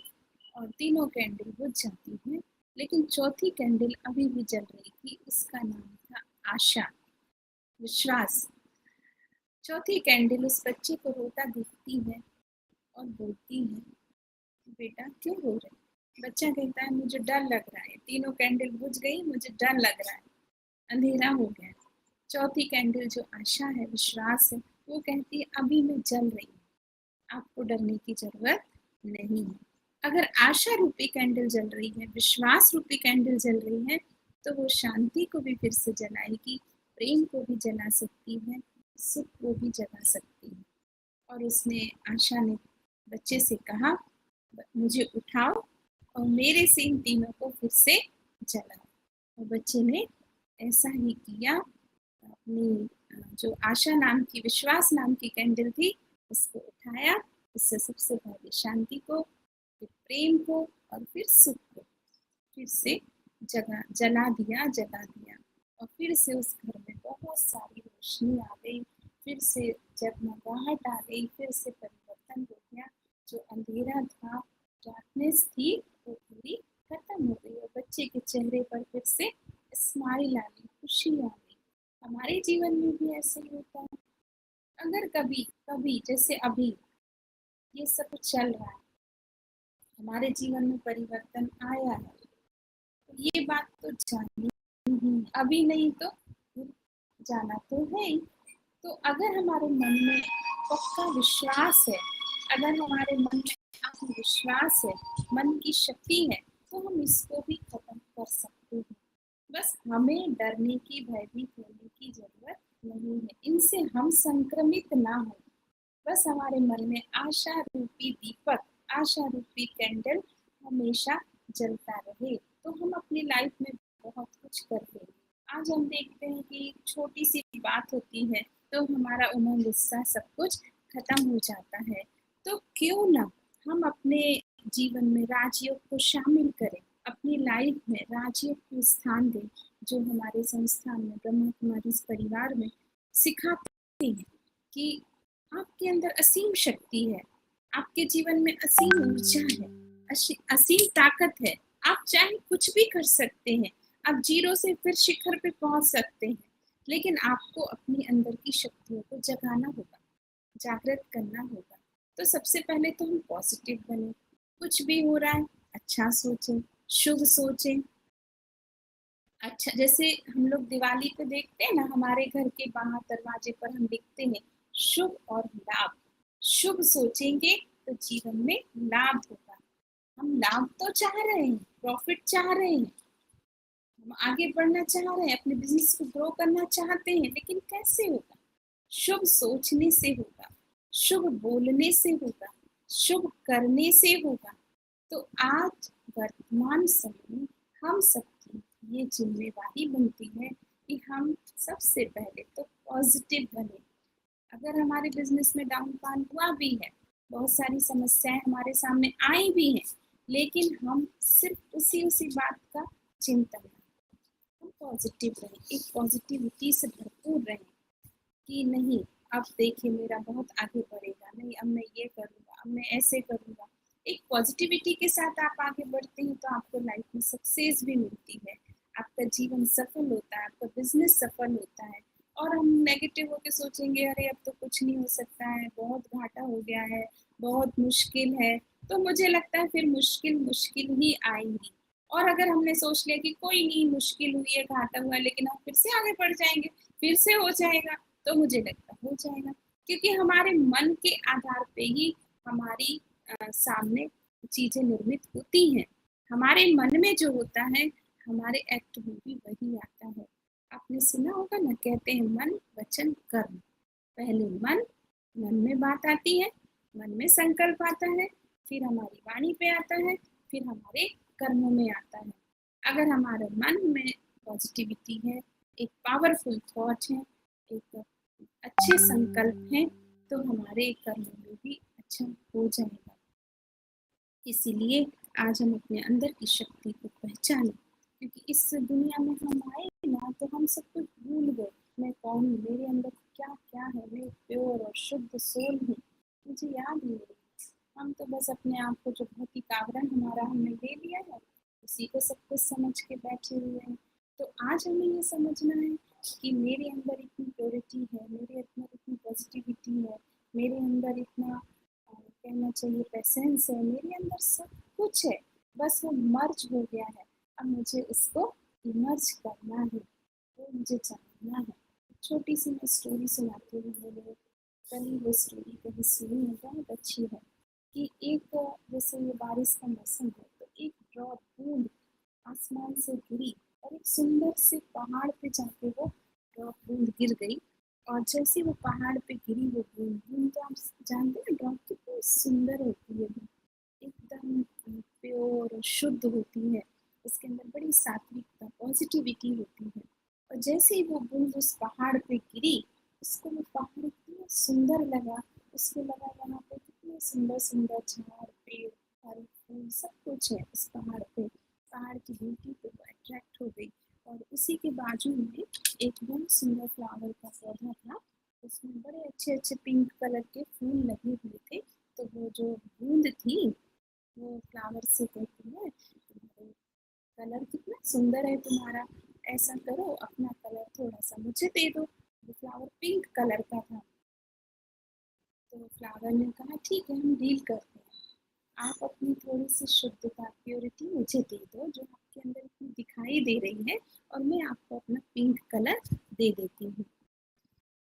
और तीनों कैंडल बुझ जाती हैं। लेकिन चौथी कैंडल अभी भी जल रही थी, उसका नाम था आशा, विश्वास। चौथी कैंडल उस बच्चे को रोता देखती है और बोलती है, बेटा क्यों रो रहे? बच्चा कहता है, मुझे डर लग रहा है, तीनों कैंडल बुझ गई, मुझे डर लग रहा है, अंधेरा हो गया। चौथी कैंडल जो आशा है, विश्वास है, वो कहती है अभी मैं जल रही हूँ, आपको डरने की जरूरत नहीं है। अगर आशा रूपी कैंडल जल रही है, विश्वास रूपी कैंडल जल रही है, तो वो शांति को भी फिर से जलाएगी, प्रेम को भी जला सकती है, सुख को भी जला सकती है। और उसने आशा ने बच्चे से कहा, मुझे उठाओ और मेरे से इन तीनों को फिर से जलाओ। और बच्चे ने ऐसा ही किया। अपनी जो आशा नाम की, विश्वास नाम की कैंडल थी, उसको उठाया, उससे सबसे पहले शांति को, फिर प्रेम को और फिर सुख को फिर से जला दिया और फिर से उस घर में बहुत सारी रोशनी आ गई, फिर से जगमगाहट आ गई, फिर से परिवर्तन हो गया। जो अंधेरा था, डार्कनेस थी, वो पूरी खत्म हो गई और बच्चे के चेहरे पर फिर से स्माइल आ गई, खुशी आ गई। हमारे जीवन में भी ऐसे ही होता है। अगर कभी कभी जैसे अभी ये सब चल रहा है, हमारे जीवन में परिवर्तन आया है, तो ये बात तो जानी ही, अभी नहीं तो जाना तो है ही। तो अगर हमारे मन में पक्का विश्वास है, अगर हमारे मन में आत्मविश्वास है, मन की शक्ति है, तो हम इसको भी खत्म कर सकते हैं। बस हमें डरने की, भयभीत होने की जरूरत नहीं है। इनसे हम संक्रमित ना हो। बस हमारे मन में आशा रूपी दीपक, आशा रूपी कैंडल हमेशा जलता रहे, तो हम अपनी लाइफ में बहुत कुछ कर लेंगे। आज हम देखते हैं कि छोटी सी बात होती है तो हमारा उमंग, गुस्सा, सब कुछ खत्म हो जाता है। तो क्यों ना हम अपने जीवन में राजयोग को शामिल करें, अपनी लाइफ में राजयोग को स्थान दें, जो हमारे संस्थान में, ब्रह्मा कुमारी परिवार में सिखाते हैं कि आपके अंदर असीम शक्ति है, आपके जीवन में असीम ऊर्जा है, असीम ताकत है। आप चाहे कुछ भी कर सकते हैं, आप जीरो से फिर शिखर पे पहुंच सकते हैं, लेकिन आपको अपनी अंदर की शक्तियों को जगाना होगा, जागृत करना होगा। तो सबसे पहले तो हम पॉजिटिव बने, कुछ भी हो रहा है अच्छा सोचें, शुभ सोचें। अच्छा, जैसे हम लोग दिवाली पे देखते हैं ना, हमारे घर के बाहर दरवाजे पर हम लिखते हैं शुभ और लाभ। शुभ सोचेंगे तो जीवन में लाभ होगा। हम लाभ तो चाह रहे हैं, प्रॉफिट चाह रहे हैं, हम आगे बढ़ना चाह रहे हैं, अपने बिजनेस को ग्रो करना चाहते हैं, लेकिन कैसे होगा? शुभ सोचने से होगा, शुभ बोलने से होगा, शुभ करने से होगा। तो आज वर्तमान समय में हम सबकी ये जिम्मेवारी बनती है कि हम सबसे पहले तो पॉजिटिव बने। अगर हमारे बिजनेस में डाउनफॉल हुआ भी है, बहुत सारी समस्याएं हमारे सामने आई भी हैं, लेकिन हम सिर्फ उसी बात का चिंतन करें, हम पॉजिटिव रहें, एक पॉजिटिविटी से भरपूर रहें कि नहीं, अब देखिए मेरा बहुत आगे बढ़ेगा, नहीं अब मैं ये करूँगा, अब मैं ऐसे करूँगा। एक पॉजिटिविटी के साथ आप आगे बढ़ते हैं तो आपको लाइफ में सक्सेस भी मिलती है, आपका जीवन सफल होता है, आपका बिजनेस सफल होता है। और हम नेगेटिव होकर सोचेंगे, अरे अब तो कुछ नहीं हो सकता है, बहुत घाटा हो गया है, बहुत मुश्किल है, तो मुझे लगता है फिर मुश्किल मुश्किल ही आएंगी। और अगर हमने सोच लिया कि कोई नहीं, मुश्किल हुई है, घाटा हुआ है, लेकिन हम फिर से आगे बढ़ जाएंगे, फिर से हो जाएगा, तो मुझे लगता हो जाएगा। क्योंकि हमारे मन के आधार पे ही हमारी सामने चीजें निर्मित होती हैं। हमारे मन में जो होता है, हमारे एक्ट में भी वही आता है। आपने सुना होगा ना, कहते हैं मन वचन कर्म। पहले मन में बात आती है, मन में संकल्प आता है, फिर हमारी वाणी पे आता है, फिर हमारे कर्मों में आता है। अगर हमारे मन में पॉजिटिविटी है, एक पावरफुल थॉट है, एक अच्छे संकल्प हैं, तो हमारे कर्मों में भी अच्छा हो जाएगा। इसीलिए आज हम अपने अंदर की शक्ति को पहचाने, क्योंकि इस दुनिया में हम आए ना तो हम सब कुछ भूल गए। मैं कौन हूँ, मेरे अंदर क्या क्या है, मैं प्योर और शुद्ध सोल हूँ, मुझे याद ही नहीं। हम तो बस अपने आप को जो भौतिक आवरण हमारा हमने ले लिया है, उसी को सब कुछ समझ के बैठे हुए हैं। तो आज हमें ये समझना है कि मेरे अंदर इतनी प्योरिटी है, मेरे अंदर इतनी पॉजिटिविटी है, मेरे अंदर इतना कहना चाहिए पेशेंस है, मेरे अंदर सब कुछ है, बस वो मर्ज हो गया है। अब मुझे उसको इमर्ज करना है, वो मुझे जानना है। छोटी सी मैं स्टोरी सुनाती हूँ। मैंने कल ही वो स्टोरी कभी सुनी है, बहुत अच्छी है। कि एक जैसे ये बारिश का मौसम है, तो एक ड्रॉप बूंद आसमान से गिरी और एक सुंदर से पहाड़ पे जाके वो ड्रॉप बूंद गिर गई। और जैसे वो पहाड़ पे गिरी वो बूंद बूंद, तो आप जानते हैं ड्रॉप कितनी सुंदर होती है, एकदम प्योर और शुद्ध होती है। उसके अंदर बड़ी सात्विकता पॉजिटिविटी होती है। और जैसे ही वो बूंद उस पहाड़ पे गिरी, उसको वो पहाड़ इतना सुंदर लगा। उसको लगा वहाँ पे कितने सुंदर सुंदर झाड़ पेड़ फल फूल सब कुछ है उस पहाड़ पे। पहाड़ की ब्यूटी पे वो अट्रैक्ट हो गई। और उसी के बाजू में एक बहुत सुंदर फ्लावर का पौधा था। उसमें बड़े अच्छे अच्छे पिंक कलर के फूल लगे हुए थे। तो वो जो बूंद थी, वो फ्लावर से कहती है, तुम्हारे कलर कितना सुंदर है तुम्हारा, ऐसा करो अपना कलर थोड़ा सा मुझे दे दो। वो फ्लावर पिंक कलर का था। तो फ्लावर ने कहा ठीक है, हम डील करते हैं। आप अपनी थोड़ी सी शुद्धता प्योरिटी मुझे दे दो जो आपके अंदर इतनी दिखाई दे रही है, और मैं आपको अपना पिंक कलर दे देती हूँ।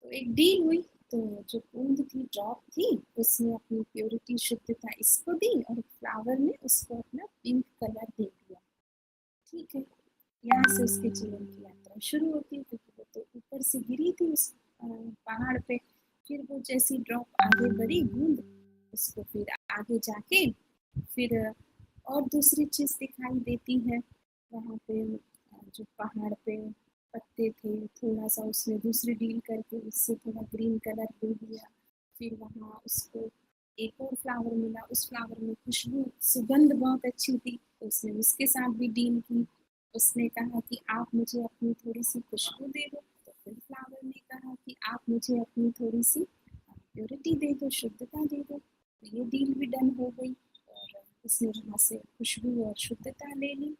तो एक डील हुई। तो जो बूंद थी, ड्रॉप थी, उसने अपनी प्योरिटी शुद्धता इसको दी और फ्लावर ने उसको अपना पिंक कलर दे दिया। ठीक है, यहाँ से उसके जीवन की यात्रा शुरू होती है, क्योंकि वो तो ऊपर से गिरी थी उस पहाड़ पे। फिर वो जैसी ड्रॉप आगे बढ़ी बूंद, उसको फिर आगे जाके फिर और दूसरी चीज़ दिखाई देती है। वहाँ पे जो पहाड़ पे पत्ते थे, थोड़ा सा उसने दूसरी डील करके उससे थोड़ा ग्रीन कलर दे दिया। फिर वहाँ उसको एक और फ्लावर मिला, उस फ्लावर में खुशबू सुगंध बहुत अच्छी थी, तो उसने उसके साथ भी डील की। उसने कहा कि आप मुझे अपनी थोड़ी सी खुशबू दे दो, तो फिर फ्लावर ने कहा कि आप मुझे अपनी थोड़ी सी प्योरिटी दे दो, शुद्धता दे दो। तो ये डील भी डन हो गई और उसने वहाँ से खुशबू और शुद्धता ले ली।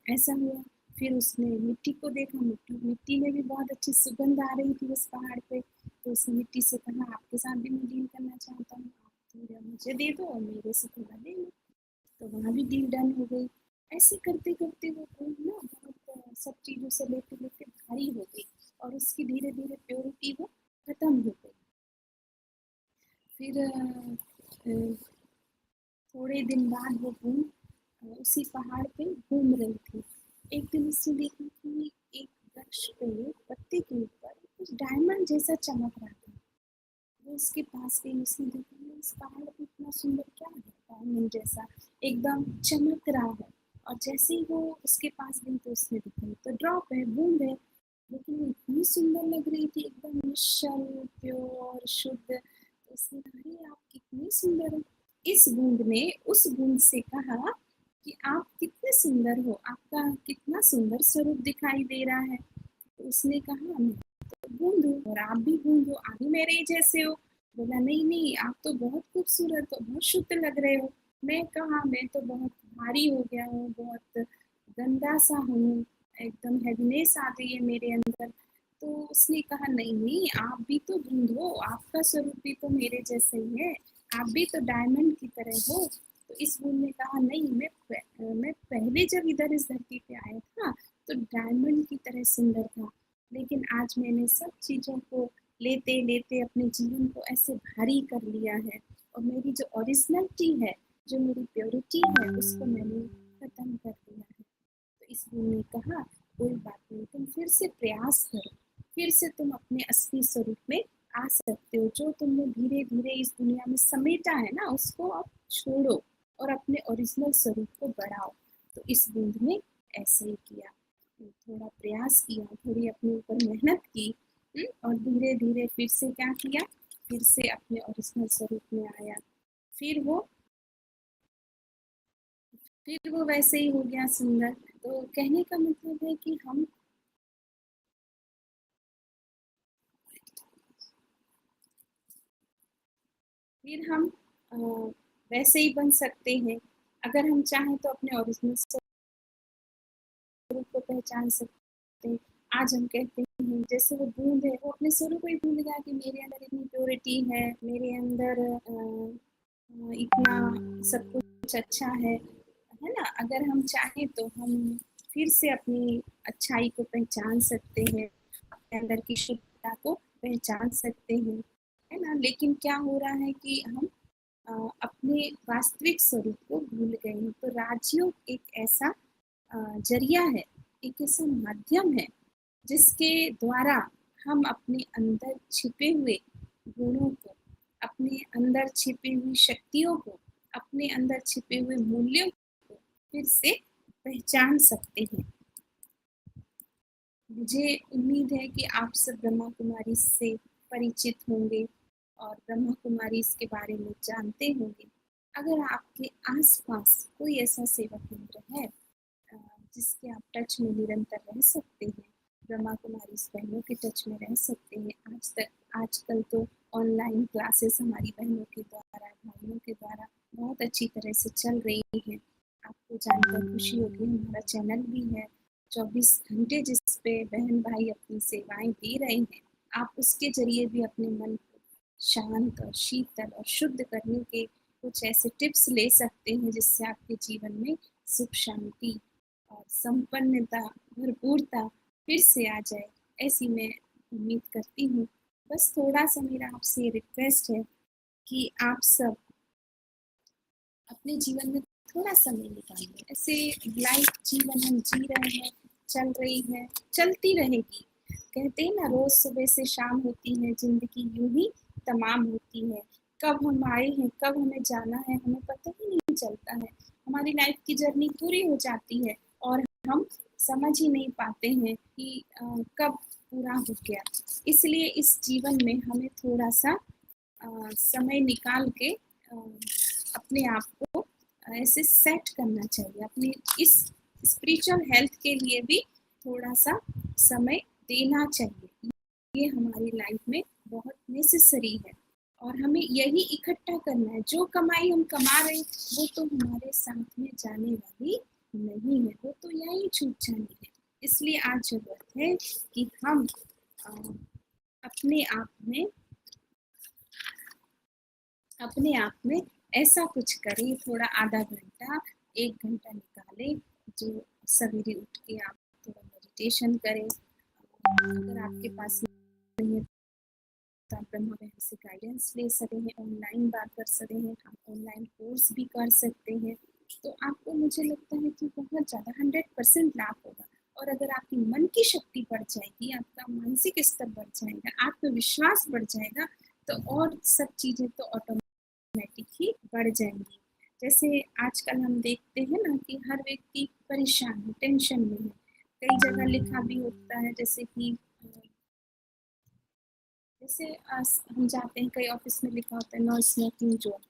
ऐसा हुआ। फिर उसने मिट्टी को देखा, मिट्टी मिट्टी में भी बहुत अच्छी सुगंध आ रही थी उस पहाड़ पे। तो उसने मिट्टी से कहा आपके साथ भी मैं डील करना चाहता हूँ, आप थोड़ा मुझे दे दो और मेरे से थोड़ा ले लो। तो वहाँ भी डील डन हो गई। ऐसे करते करते वो फूल ना बहुत सब चीज़ों से लेते लेते भारी हो गई और उसकी धीरे धीरे प्योरिटी वो खत्म हो गई। फिर थोड़े दिन बाद वो बूंद उसी पहाड़ पे घूम रही थी। एक दिन उसने देखा कि एक वृक्ष पे पत्ते के ऊपर कुछ डायमंड जैसा चमक रहा था। वो उसके पास गई, उसने देखा इस पहाड़ पे इतना सुंदर क्या है, डायमंड जैसा एकदम चमक रहा है। और जैसे ही वो उसके पास गई तो उसने देखा तो ड्रॉप है, बूंद है, लेकिन वो इतनी सुंदर लग रही थी, एकदम निश्चल प्योर शुद्ध। तो उसने कहा अरे आप कितनी सुंदर हो। इस बूंद ने उस बूंद से कहा कि आप कितने सुंदर हो, आपका कितना सुंदर स्वरूप दिखाई दे रहा है। तो उसने कहा मैं तो बूंद हूँ और आप भी बूंद हो, आप भी मेरे ही जैसे हो। बोला नहीं नहीं, आप तो बहुत खूबसूरत हो, बहुत शुद्ध लग रहे हो। मैं कहा, मैं तो बहुत भारी हो गया हूँ, बहुत गंदा सा हूँ, एकदम हैवीनेस आ गई है मेरे अंदर। तो उसने कहा नहीं नहीं, आप भी तो बूंद हो, आपका स्वरूप भी तो मेरे जैसे ही है, आप भी तो डायमंड की तरह हो। तो इस बूंद ने कहा नहीं, मैं पहले जब इधर इस धरती पे आया था तो डायमंड की तरह सुंदर था, लेकिन आज मैंने सब चीज़ों को लेते लेते अपने जीवन को ऐसे भारी कर लिया है और मेरी जो ओरिजिनलिटी है, जो मेरी प्योरिटी है, उसको मैंने खत्म कर दिया है। तो इस गुरु ने कहा कोई बात नहीं, तुम फिर से प्रयास करो, फिर से तुम अपने असली स्वरूप में आ सकते हो। जो तुमने धीरे धीरे इस दुनिया में समेटा है ना, उसको अब छोड़ो और अपने ओरिजिनल स्वरूप को बढ़ाओ। तो इस बूंद ने ऐसे ही किया, थोड़ा प्रयास किया, थोड़ी अपने ऊपर मेहनत की, और धीरे धीरे फिर से क्या किया, फिर से अपने ओरिजिनल स्वरूप में आया। फिर वो फिर वो वैसे ही हो गया सुंदर। तो कहने का मतलब है कि हम फिर हम अ, वैसे ही बन सकते हैं। अगर हम चाहें तो अपने ओरिजिनल स्वरूप को पहचान सकते हैं। आज हम कहते हैं जैसे वो बूंद है, वो अपने स्वरूप को ही भूल गया कि मेरे अंदर इतनी प्योरिटी है, मेरे अंदर इतना सब कुछ अच्छा है ना? अगर हम चाहें तो हम फिर से अपनी अच्छाई को पहचान सकते हैं, अपने अंदर की शुद्धता को पहचान सकते हैं, है ना? लेकिन क्या हो रहा है कि हम अपने वास्तविक स्वरूप को भूल गए हैं। तो राजयोग एक ऐसा ज़रिया है, एक ऐसा माध्यम है, जिसके द्वारा हम अपने अंदर छिपे हुए गुणों को, अपने अंदर छिपी हुई शक्तियों को, अपने अंदर छिपे हुए मूल्यों को फिर से पहचान सकते हैं। मुझे उम्मीद है कि आप सब ब्रह्मा कुमारी से परिचित होंगे और ब्रह्मा कुमारी इसके बारे में जानते होंगे। अगर आपके आस-पास कोई ऐसा सेवा केंद्र है अ, जिसके आप टच में निरंतर रह सकते हैं, ब्रह्मा कुमारी इस बहनों के टच में रह सकते हैं। आजकल तो ऑनलाइन क्लासेस हमारी बहनों के द्वारा, भाइयों के द्वारा बहुत अच्छी तरह से चल रही हैं। आपको जानकर खुशी होगी हमारा चैनल भी है, 24 घंटे जिस पे बहन-भाई अपनी सेवाएँ दे रहे हैं। आप उसके ज़रिए भी अपने मन को शांत और शीतल और शुद्ध करने के कुछ ऐसे टिप्स ले सकते हैं जिससे आपके जीवन में सुख शांति और संपन्नता, भरपूरता फिर से आ जाए, ऐसी मैं उम्मीद करती हूँ। बस थोड़ा-सा मेरा आपसे रिक्वेस्ट है कि आप सब अपने जीवन में थोड़ा समय निकालिए। ऐसे लाइफ जीवन हम जी रहे हैं, चल रही है, चलती रहेगी। कहते हैं ना रोज़ सुबह से शाम होती है, ज़िंदगी यूँ ही तमाम होती है। कब हम आए हैं, कब हमें जाना है, हमें पता ही नहीं चलता है। हमारी लाइफ की जर्नी पूरी हो जाती है और हम समझ ही नहीं पाते हैं कि कब पूरा हो गया। इसलिए इस जीवन में हमें थोड़ा-सा समय निकाल के अपने आप को ऐसे सेट करना चाहिए। अपनी इस स्पिरिचुअल हेल्थ के लिए भी थोड़ा-सा समय देना चाहिए। ये हमारी लाइफ में बहुत नेसेसरी है और हमें यही इकट्ठा करना है। जो कमाई हम कमा रहे हैं, वो तो हमारे साथ में जाने वाली नहीं है, वो तो यहीं छूट जानी है। इसलिए आज ज़रूरत है कि हम अ, अपने आप में अपने आप में ऐसा कुछ करें, थोड़ा आधा घंटा, 1 घंटा निकालें, जो सवेरे उठ के आप थोड़ा मेडिटेशन करें। अगर आपके पास नहीं है तो आप ब्रह्मा बहन से गाइडेंस ले सकते हैं, ऑनलाइन बात कर सकते हैं, आप ऑनलाइन कोर्स भी कर सकते हैं। तो आपको मुझे लगता है कि बहुत ज़्यादा 100% लाभ होगा और अगर आपकी मन की शक्ति बढ़ जाएगी, आपका मानसिक स्तर बढ़ जाएगा, आत्मविश्वास बढ़ जाएगा, तो और सब चीज़ें तो ऑटोमेटिक ही बढ़ जाएँगी। जैसे आजकल हम देखते हैं ना कि हर व्यक्ति परेशान है, टेंशन में है। कई जगह लिखा भी होता है जैसे कि जैसे हम जाते हैं कई ऑफ़िस में लिखा होता है नो स्मोकिंग ज़ोन,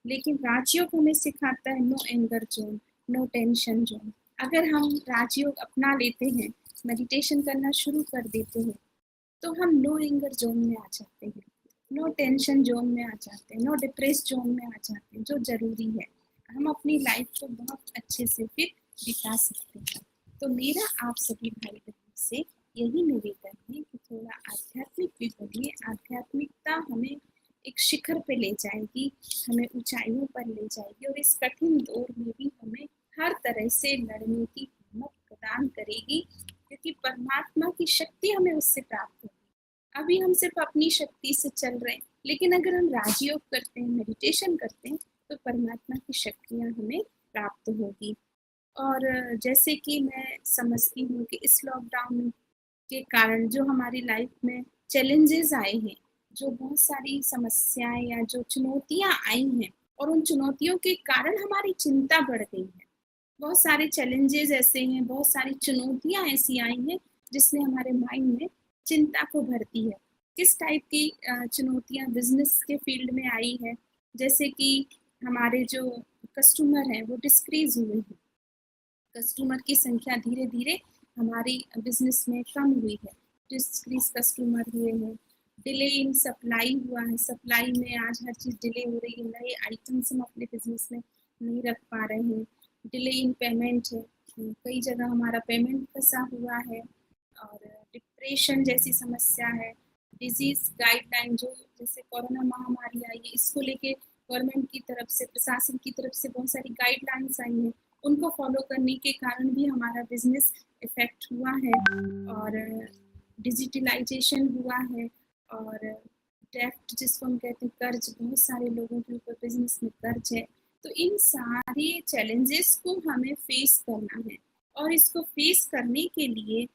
लेकिन राजयोग हमें सिखाता है no anger zone, no tension zone. अगर हम राजयोग अपना लेते हैं, मेडिटेशन करना शुरू कर देते हैं, तो हम नो एंगर ज़ोन में आ जाते हैं, नो टेंशन ज़ोन में आ जाते हैं, नो डिप्रेस ज़ोन में आ जाते हैं, जो ज़रूरी है। हम अपनी लाइफ को बहुत अच्छे से फिर बिता सकते हैं। तो मेरा आप सभी भाई-बहनों से यही निवेदन है कि थोड़ा आध्यात्मिक भी बनिए। आध्यात्मिकता हमें एक शिखर पे ले जाएगी, हमें ऊँचाइयों पर ले जाएगी और इस कठिन दौर में भी हमें हर तरह से लड़ने की हिम्मत प्रदान करेगी, क्योंकि परमात्मा की शक्ति हमें उससे प्राप्त होगी। अभी हम सिर्फ अपनी शक्ति से चल रहे हैं, लेकिन अगर हम राजयोग करते हैं, मेडिटेशन करते हैं, तो परमात्मा की शक्तियाँ हमें प्राप्त होगी। और जैसे कि मैं समझती हूँ कि इस लॉकडाउन के कारण जो हमारी लाइफ में चैलेंजेस आए हैं, जो बहुत सारी समस्याएँ या जो चुनौतियाँ आई हैं और उन चुनौतियों के कारण हमारी चिंता बढ़ गई है। बहुत सारे चैलेंजेस ऐसे हैं, बहुत सारी चुनौतियाँ ऐसी आई हैं, जिसने हमारे माइंड में चिंता को भर दी है। किस टाइप की चुनौतियाँ बिज़नेस के फील्ड में आई है, जैसे कि हमारे जो कस्टमर हैं, वो डिक्रीज़ हुए हैं। कस्टमर की संख्या धीरे धीरे हमारी बिजनेस में कम हुई है, डिस्क्रीज कस्टमर हुए हैं, डिले इन सप्लाई हुआ है, सप्लाई में आज हर चीज़ डिले हो रही है, नए आइटम्स हम अपने बिजनेस में नहीं रख पा रहे हैं, डिले इन पेमेंट है, कई जगह हमारा पेमेंट फंसा हुआ है, और डिप्रेशन जैसी समस्या है, डिजीज गाइडलाइन जो जैसे कोरोना महामारी आई है, इसको लेके गवर्नमेंट की तरफ से, प्रशासन की तरफ से बहुत सारी गाइडलाइंस आई हैं, उनको फॉलो करने के कारण भी हमारा बिजनेस इफेक्ट हुआ है, और डिजिटलाइजेशन हुआ है, और डेफ्ट जिसको हम कहते हैं कर्ज, बहुत सारे लोगों के ऊपर बिजनेस में कर्ज है। तो इन सारे चैलेंजेस को हमें फेस करना है, और इसको फेस करने के लिए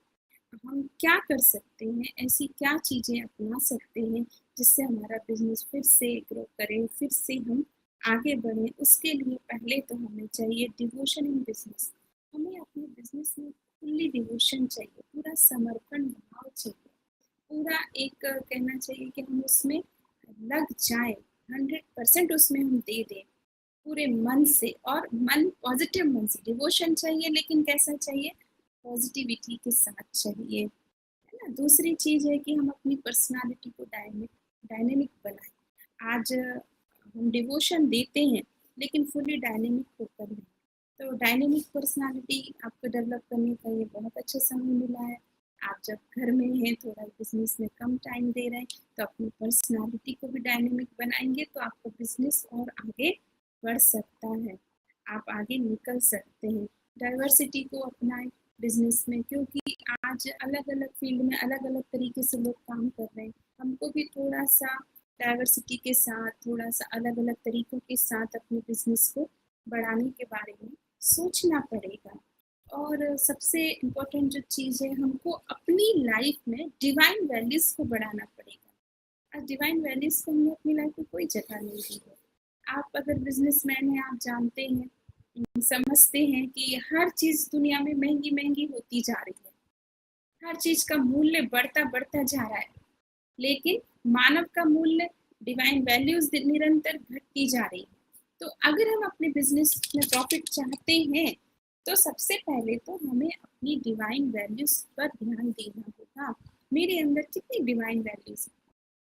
हम क्या कर सकते हैं, ऐसी क्या चीज़ें अपना सकते हैं जिससे हमारा बिजनेस फिर से ग्रो करे, फिर से हम आगे बढ़ें। उसके लिए पहले तो हमें चाहिए डिवोशन इन बिजनेस। हमें अपने बिजनेस में फुल्ली डिवोशन चाहिए, पूरा समर्पण भाव चाहिए, पूरा एक कहना चाहिए कि हम उसमें लग जाएं, 100% उसमें हम दे दें पूरे मन से, और मन पॉजिटिव मन से। डिवोशन चाहिए, लेकिन कैसा चाहिए? पॉजिटिविटी के साथ चाहिए, है ना? दूसरी चीज़ है कि हम अपनी पर्सनालिटी को डायनेमिक बनाएं। आज हम डिवोशन देते हैं, लेकिन फुली डायनेमिक होकर नहीं। तो डायनेमिक पर्सनालिटी आपको डेवलप करने का ये बहुत अच्छा समय मिला है। आप जब घर में हैं, थोड़ा बिजनेस में कम टाइम दे रहे हैं, तो अपनी पर्सनालिटी को भी डायनेमिक बनाएंगे, तो आपका बिजनेस और आगे बढ़ सकता है, आप आगे निकल सकते हैं। डाइवर्सिटी को अपनाएं बिजनेस में, क्योंकि आज अलग अलग फील्ड में अलग अलग तरीके से लोग काम कर रहे हैं। हमको भी थोड़ा सा डाइवर्सिटी के साथ, थोड़ा सा अलग अलग तरीकों के साथ अपने बिजनेस को बढ़ाने के बारे में सोचना पड़ेगा। और सबसे इम्पोर्टेंट जो चीज़ है, हमको अपनी लाइफ में डिवाइन वैल्यूज़ को बढ़ाना पड़ेगा। आज डिवाइन वैल्यूज़ को हमने अपनी लाइफ में कोई जगह नहीं दी है। आप अगर बिजनेसमैन हैं, आप जानते हैं, समझते हैं कि हर चीज़ दुनिया में महंगी महंगी होती जा रही है, हर चीज़ का मूल्य बढ़ता बढ़ता जा रहा है, लेकिन मानव का मूल्य, डिवाइन वैल्यूज निरंतर घटती जा रही है। तो अगर हम अपने बिजनेस में प्रॉफिट चाहते हैं, तो सबसे पहले तो हमें अपनी डिवाइन वैल्यूज पर ध्यान देना होगा। मेरे अंदर कितनी डिवाइन वैल्यूज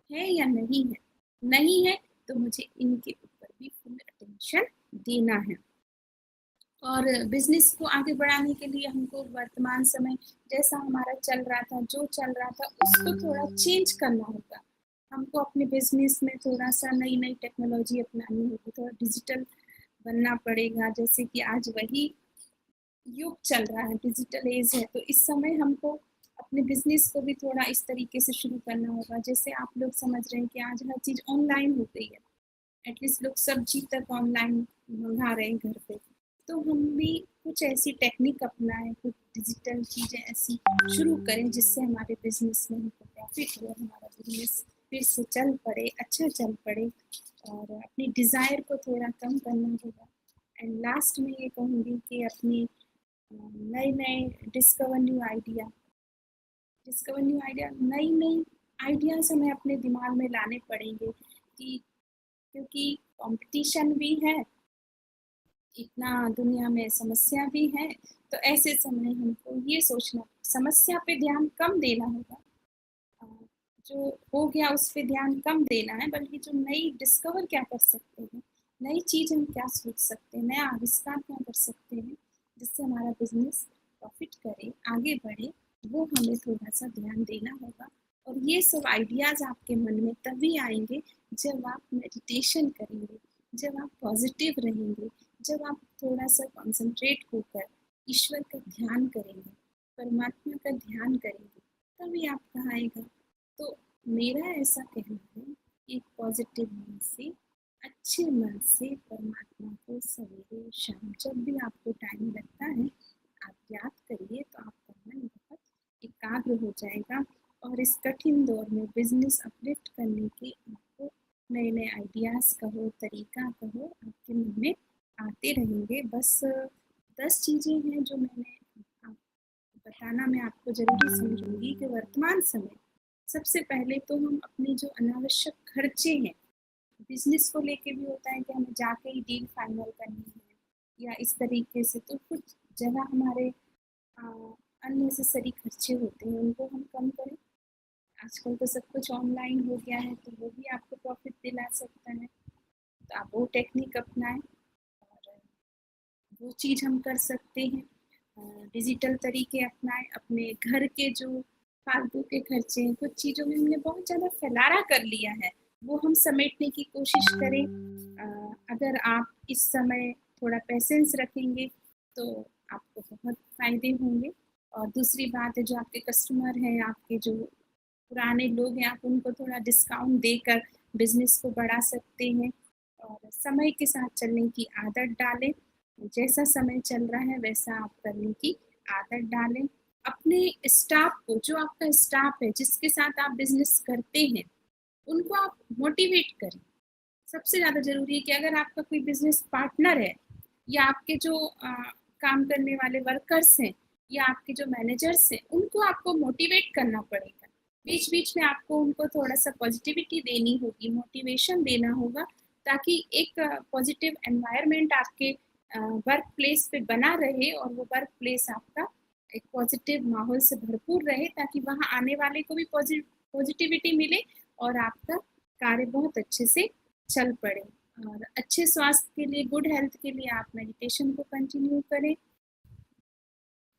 है या नहीं है? नहीं है तो मुझे इनके ऊपर भी फुल अटेंशन देना है। और बिजनेस को आगे बढ़ाने के लिए हमको वर्तमान समय जैसा हमारा चल रहा था, जो चल रहा था, उसको थोड़ा चेंज करना होगा। हमको अपने बिजनेस में थोड़ा सा नई नई टेक्नोलॉजी अपनानी होगी, थोड़ा डिजिटल बनना पड़ेगा। जैसे कि आज वही युग चल रहा है, डिजिटल एज है, तो इस समय हमको अपने बिजनेस को भी थोड़ा इस तरीके से शुरू करना होगा। जैसे आप लोग समझ रहे हैं कि आज हर चीज़ ऑनलाइन हो गई है, एटलीस्ट लोग सब्जी तक ऑनलाइन मंगा रहे हैं घर पे। तो हम भी कुछ ऐसी टेक्निक अपनाएं, कुछ डिजिटल चीज़ें ऐसी शुरू करें जिससे हमारे बिजनेस में हमको प्रॉफिट हो, हमारा बिजनेस फिर से चल पड़े, अच्छा चल पड़े, और अपनी डिज़ायर को थोड़ा कम करना होगा। एंड लास्ट में ये कहूँगी कि अपनी नए नए डिस्कवर न्यू आइडिया, नई नई आइडियाज़ हमें अपने दिमाग में लाने पड़ेंगे, कि क्योंकि कंपटीशन भी है, इतना दुनिया में समस्या भी है। तो ऐसे समय हमको ये सोचना, समस्या पे ध्यान कम देना होगा, अ, जो हो गया उस पे ध्यान कम देना है, बल्कि जो नई डिस्कवर क्या कर सकते हैं, नई चीज़ हम क्या सोच सकते हैं, नया आविष्कार क्या कर सकते हैं जिससे हमारा बिजनेस प्रॉफिट करे, आगे बढ़े, वो हमें थोड़ा सा ध्यान देना होगा। और ये सब आइडियाज़ आपके मन में तभी आएंगे जब आप मेडिटेशन करेंगे, जब आप पॉजिटिव रहेंगे, जब आप थोड़ा सा कॉन्सेंट्रेट होकर ईश्वर का ध्यान करेंगे, परमात्मा का ध्यान करेंगे, तभी आपका आएगा। तो मेरा ऐसा कहना है, एक पॉजिटिव मन से, अच्छे मन से परमात्मा को सवेरे शाम जब भी आपको टाइम लगता है, आप याद करिए, तो आपका मन बहुत एकाग्र हो जाएगा। और इस कठिन दौर में बिजनेस अपलिफ्ट करने के आपको नए नए आइडियाज़ कहो, तरीका कहो, आपके मन में आते रहेंगे। बस 10 चीज़ें हैं जो मैंने आप बताना मैं आपको ज़रूरी समझूंगी कि वर्तमान समय सबसे पहले तो हम अपने जो अनावश्यक खर्चे हैं, बिजनेस को लेके भी होता है कि हमें जाके ही डील फाइनल करनी है या इस तरीके से, तो कुछ जहाँ हमारे अननेसेसरी खर्चे होते हैं उनको हम कम करें। आजकल तो सब कुछ ऑनलाइन हो गया है, तो वो भी आपको प्रॉफ़िट दिला सकता है। तो आप वो टेक्निक अपनाएँ और वो चीज़ हम कर सकते हैं। डिजिटल तरीके अपनाएँ, अपने घर के जो फालतू के खर्चे हैं, कुछ चीज़ों में हमने बहुत ज़्यादा फैलारा कर लिया है, वो हम समेटने की कोशिश करें। अगर आप इस समय थोड़ा पेशेंस रखेंगे, तो आपको बहुत फ़ायदे होंगे। और दूसरी बात है, जो आपके कस्टमर हैं, आपके जो पुराने लोग हैं, आप उनको थोड़ा डिस्काउंट देकर बिज़नेस को बढ़ा सकते हैं और समय के साथ चलने की आदत डालें। जैसा समय चल रहा है वैसा आप करने की आदत डालें। अपने स्टाफ को, जो आपका स्टाफ है, जिसके साथ आप बिज़नेस करते हैं, उनको आप मोटिवेट करें। सबसे ज़्यादा ज़रूरी है कि अगर आपका कोई बिज़नेस पार्टनर है या आपके जो काम करने वाले वर्कर्स हैं या आपके जो मैनेजर्स हैं, उनको आपको मोटिवेट करना पड़ेगा। बीच-बीच में आपको उनको थोड़ा-सा पॉज़िटिविटी देनी होगी, मोटिवेशन देना होगा, ताकि एक पॉज़िटिव एनवायरनमेंट आपके वर्क प्लेस पे बना रहे और वो वर्क प्लेस आपका एक पॉज़िटिव माहौल से भरपूर रहे, ताकि वहाँ आने वाले को भी पॉज़िटिविटी मिले और आपका कार्य बहुत अच्छे से चल पड़े। और अच्छे स्वास्थ्य के लिए, गुड हेल्थ के लिए आप मेडिटेशन को कंटिन्यू करें।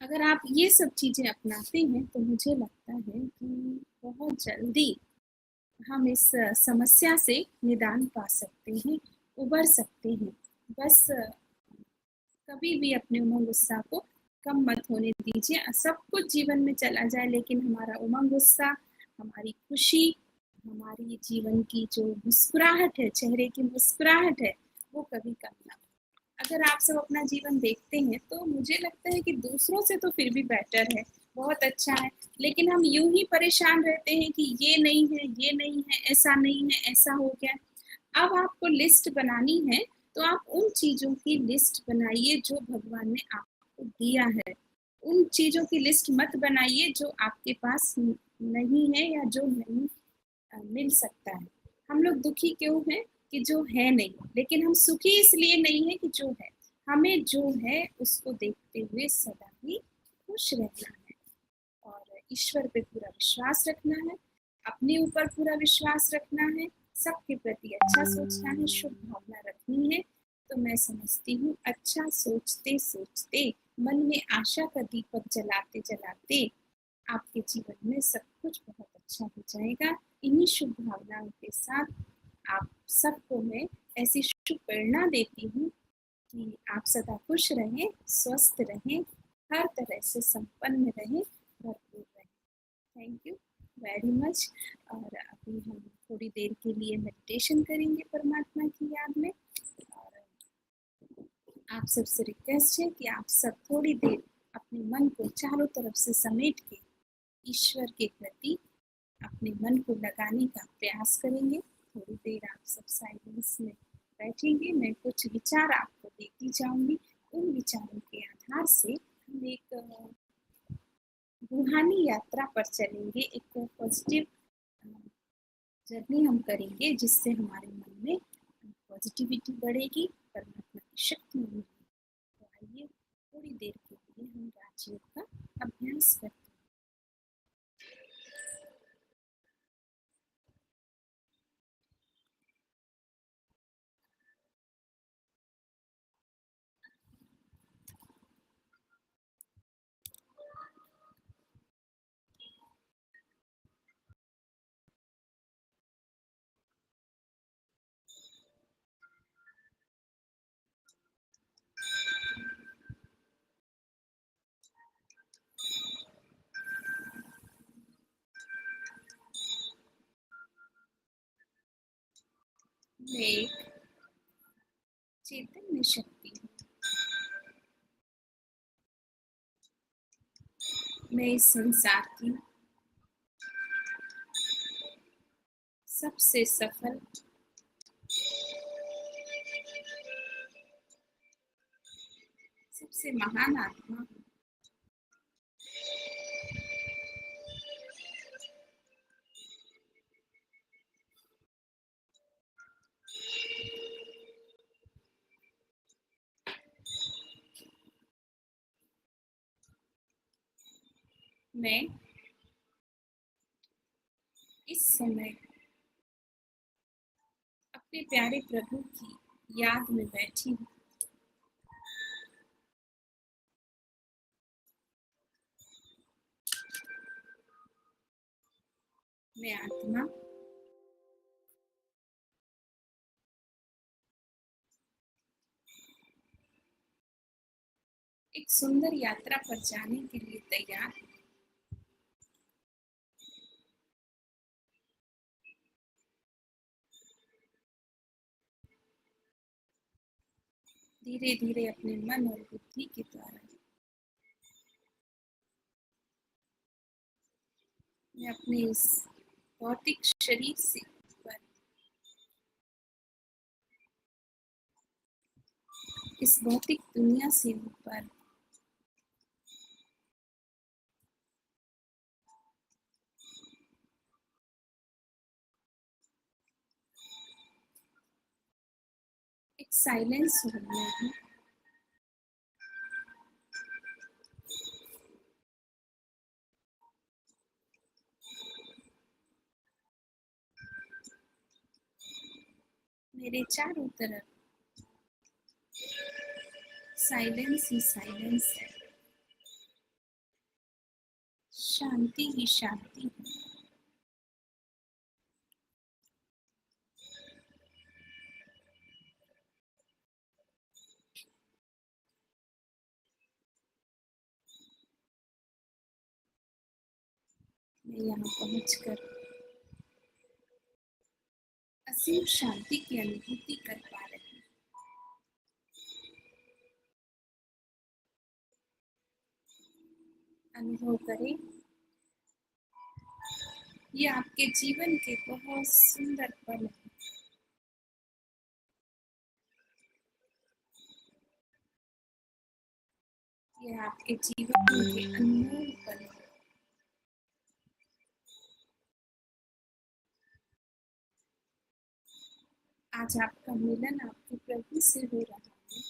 अगर आप ये सब चीज़ें अपनाते हैं, तो मुझे लगता है कि बहुत जल्दी हम इस समस्या से निदान पा सकते हैं, उबर सकते हैं। बस कभी भी अपने उमंग-उत्साह को कम मत होने दीजिए। सब कुछ जीवन में चला जाए, लेकिन हमारा उमंग-उत्साह, हमारी खुशी, हमारी जीवन की जो मुस्कुराहट है, चेहरे की मुस्कुराहट है, वो कभी कम ना हो। अगर आप सब अपना जीवन देखते हैं, तो मुझे लगता है कि दूसरों से तो फिर भी बेटर है, बहुत अच्छा है। लेकिन हम यूँ ही परेशान रहते हैं कि ये नहीं है, ये नहीं है, ऐसा नहीं है, ऐसा हो गया। अब आपको लिस्ट बनानी है, तो आप उन चीज़ों की लिस्ट बनाइए जो भगवान ने आपको दिया है। उन चीज़ों की लिस्ट मत बनाइए जो आपके पास नहीं है या जो नहीं मिल सकता है। हम लोग दुखी क्यों हैं? कि जो है नहीं, लेकिन हम सुखी इसलिए नहीं है कि जो है। हमें जो है उसको देखते हुए सदा ही खुश रहना है और ईश्वर पे पूरा विश्वास रखना है, अपने ऊपर पूरा विश्वास रखना है, सबके प्रति अच्छा सोचना है, शुभ भावना रखनी है। तो मैं समझती हूँ, अच्छा सोचते-सोचते, मन में आशा का दीपक जलाते-जलाते आपके जीवन में सब कुछ बहुत अच्छा हो जाएगा। इन्हीं शुभ भावनाओं के साथ आप सबको मैं ऐसी शुभ प्रेरणा देती हूँ कि आप सदा खुश रहें, स्वस्थ रहें, हर तरह से संपन्न रहें, भरपूर रहें। Thank you very much. और अभी हम थोड़ी देर के लिए मेडिटेशन करेंगे परमात्मा की याद में। और आप सबसे रिक्वेस्ट है कि आप सब थोड़ी देर अपने मन को चारों तरफ से समेट के ईश्वर के प्रति अपने मन को लगाने का प्रयास करेंगे। थोड़ी देर आप सब साइलेंस में बैठेंगे, मैं कुछ विचार आपको देती जाऊंगी। उन विचारों के आधार से हम एक रूहानी यात्रा पर चलेंगे, एक पॉजिटिव जर्नी हम करेंगे, जिससे हमारे मन में पॉजिटिविटी बढ़ेगी, परमात्मा की शक्ति मिलेगी। तो आइए थोड़ी देर के लिए हम राजयोग का अभ्यास करते हैं। मैं एक चैतन्य शक्ति हूँ। मैं इस संसार की सबसे सफल, सबसे महान आत्मा हूँ। मैं इस समय अपने प्यारे प्रभु की याद में बैठी हूँ। मैं आत्मा एक सुंदर यात्रा पर जाने के लिए तैयार हूँ। धीरे धीरे अपने मन और बुद्धि के द्वारा मैं अपने इस भौतिक शरीर से ऊपर, इस भौतिक दुनिया से ऊपर एक साइलेंस रूम में हूँ। मेरे चारों तरफ साइलेंस ही साइलेंस है, शांति ही शांति है। मैं यहाँ पहुँचकर असीम शांति की अनुभूति कर पा रही हूँ। अनुभव करें, ये आपके जीवन के बहुत सुंदर पल हैं। ये आपके जीवन के अनमोल पल हैं। आज आपका मिलन आपके प्रभु से हो रहा है।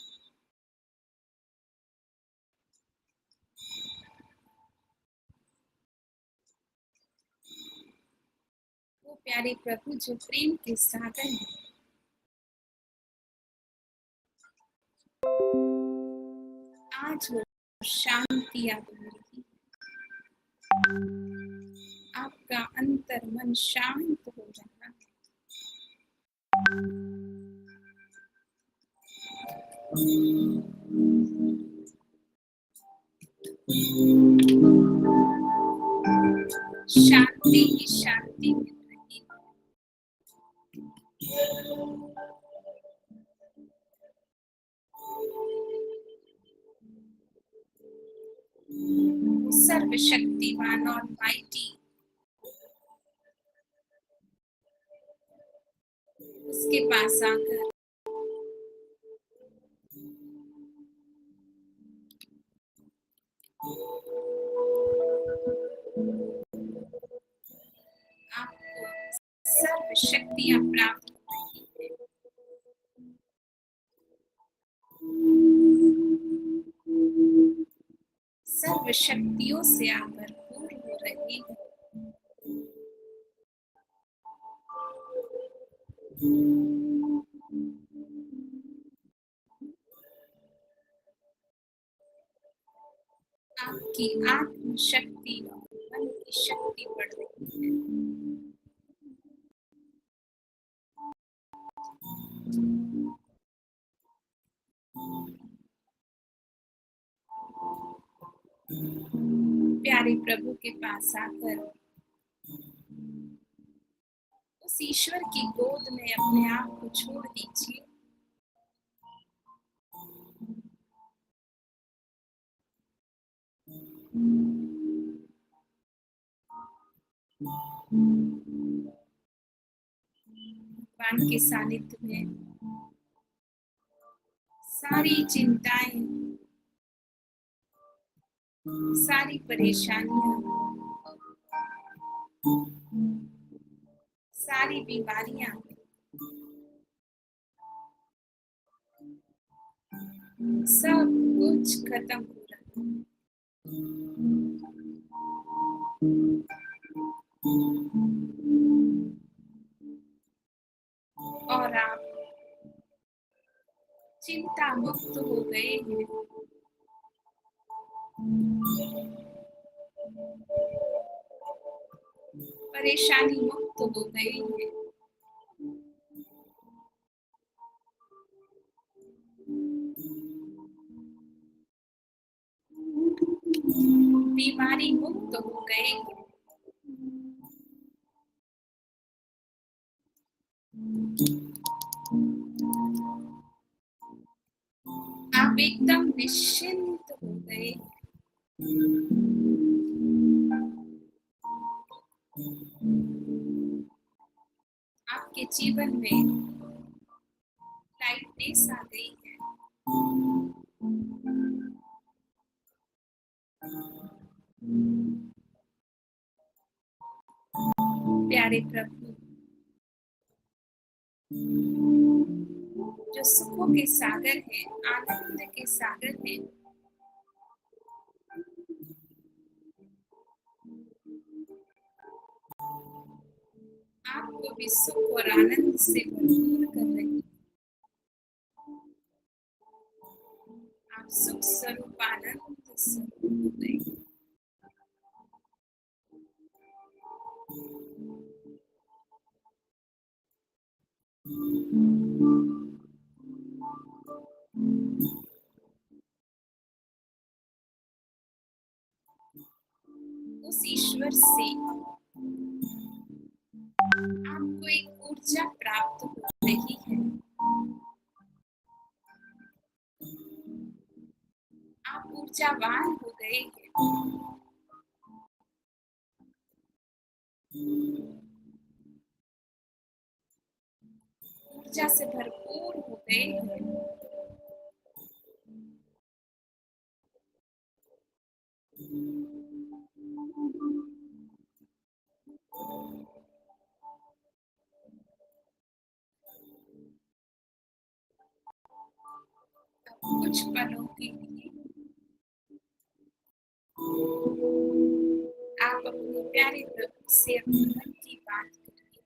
वो प्यारे प्रभु जो प्रेम के सागर हैं, आज वो शांति आ रही है। आपका अंतर मन शांत हो रहा है। शांति ही शांति मिल रही है। सर्वशक्तिमान और माइटी उसके पास आकर आपको सर्व शक्तियां प्राप्त हो रही है। सर्व शक्तियों से आप भरपूर हो रहे हैं। आपकी आत्म शक्ति और मन की शक्ति बढ़ रही है। प्यारे प्रभु के पास आकर उस ईश्वर की गोद में अपने आप को छोड़ दीजिए। भगवान के सानिध्य में सारी चिंताएं, सारी परेशानियां, सारी बीमारियां सब कुछ खत्म हो रहा है। चिंता मुक्त हो गए हैं, परेशानी मुक्त हो गए हैं, बीमारी मुक्त हो गए हैं। आप एकदम निश्चिंत हो गए। आपके जीवन में लाइटनेस आ गई है। प्यारे प्रभु, जो सुखों के सागर है, आनंद के सागर है, आपको भी सुख और आनंद से भरपूर कर रही है। आप सुख स्वरूप आनंद स्वरूप हो गए। उस ईश्वर से आपको एक ऊर्जा प्राप्त हो रही है। आप ऊर्जावान हो गए हैं। ऊर्जा से भरपूर हो गए हैं। कुछ पलों के लिए आप अपने प्यारे प्रभु से अपने मन की बात करिए।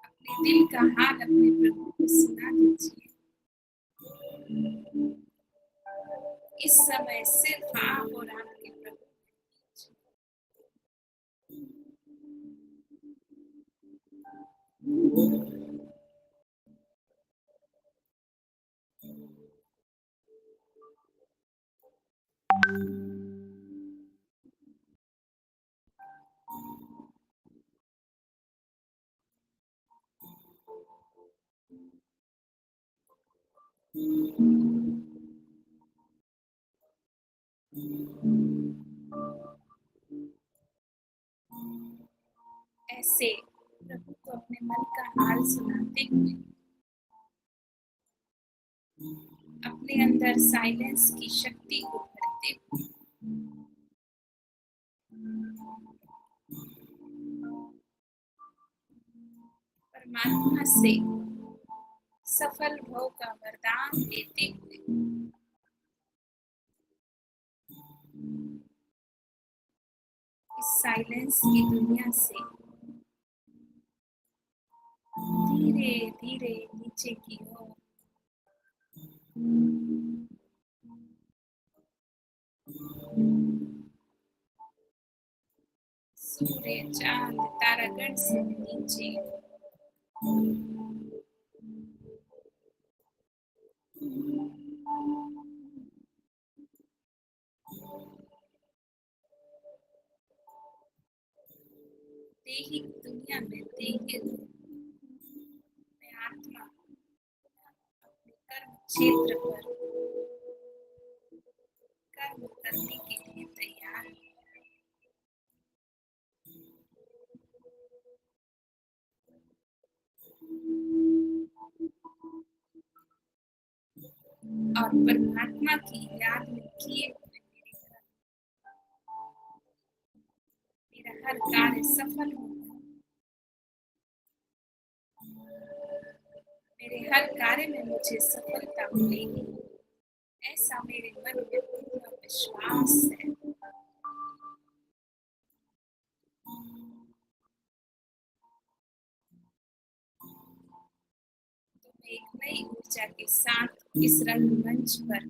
अपने दिल का हाल अपने प्रभु को सुना दीजिए। इस समय सिर्फ आप और आपके प्रभु ऐसे प्रभु को अपने मन का हाल सुनाते हुए अपने अंदर साइलेंस की शक्ति को भरते हुए परमात्मा से सफल भव का वरदान लेते हुए इस साइलेंस की दुनिया से धीरे धीरे नीचे की ओर सूर्य चांद तारागण से नीचे दैहिक दुनिया में दैहिक में आत्मा अपने कर्म क्षेत्र पर कर्म करने के लिए तैयार है। और परमात्मा की याद में किए हुए मेरा हर कार्य सफल होगा। मेरे हर कार्य में मुझे सफलता मिलेगी, ऐसा मेरे मन में पूरा विश्वास है। ऊर्जा के साथ इस रंगमंच पर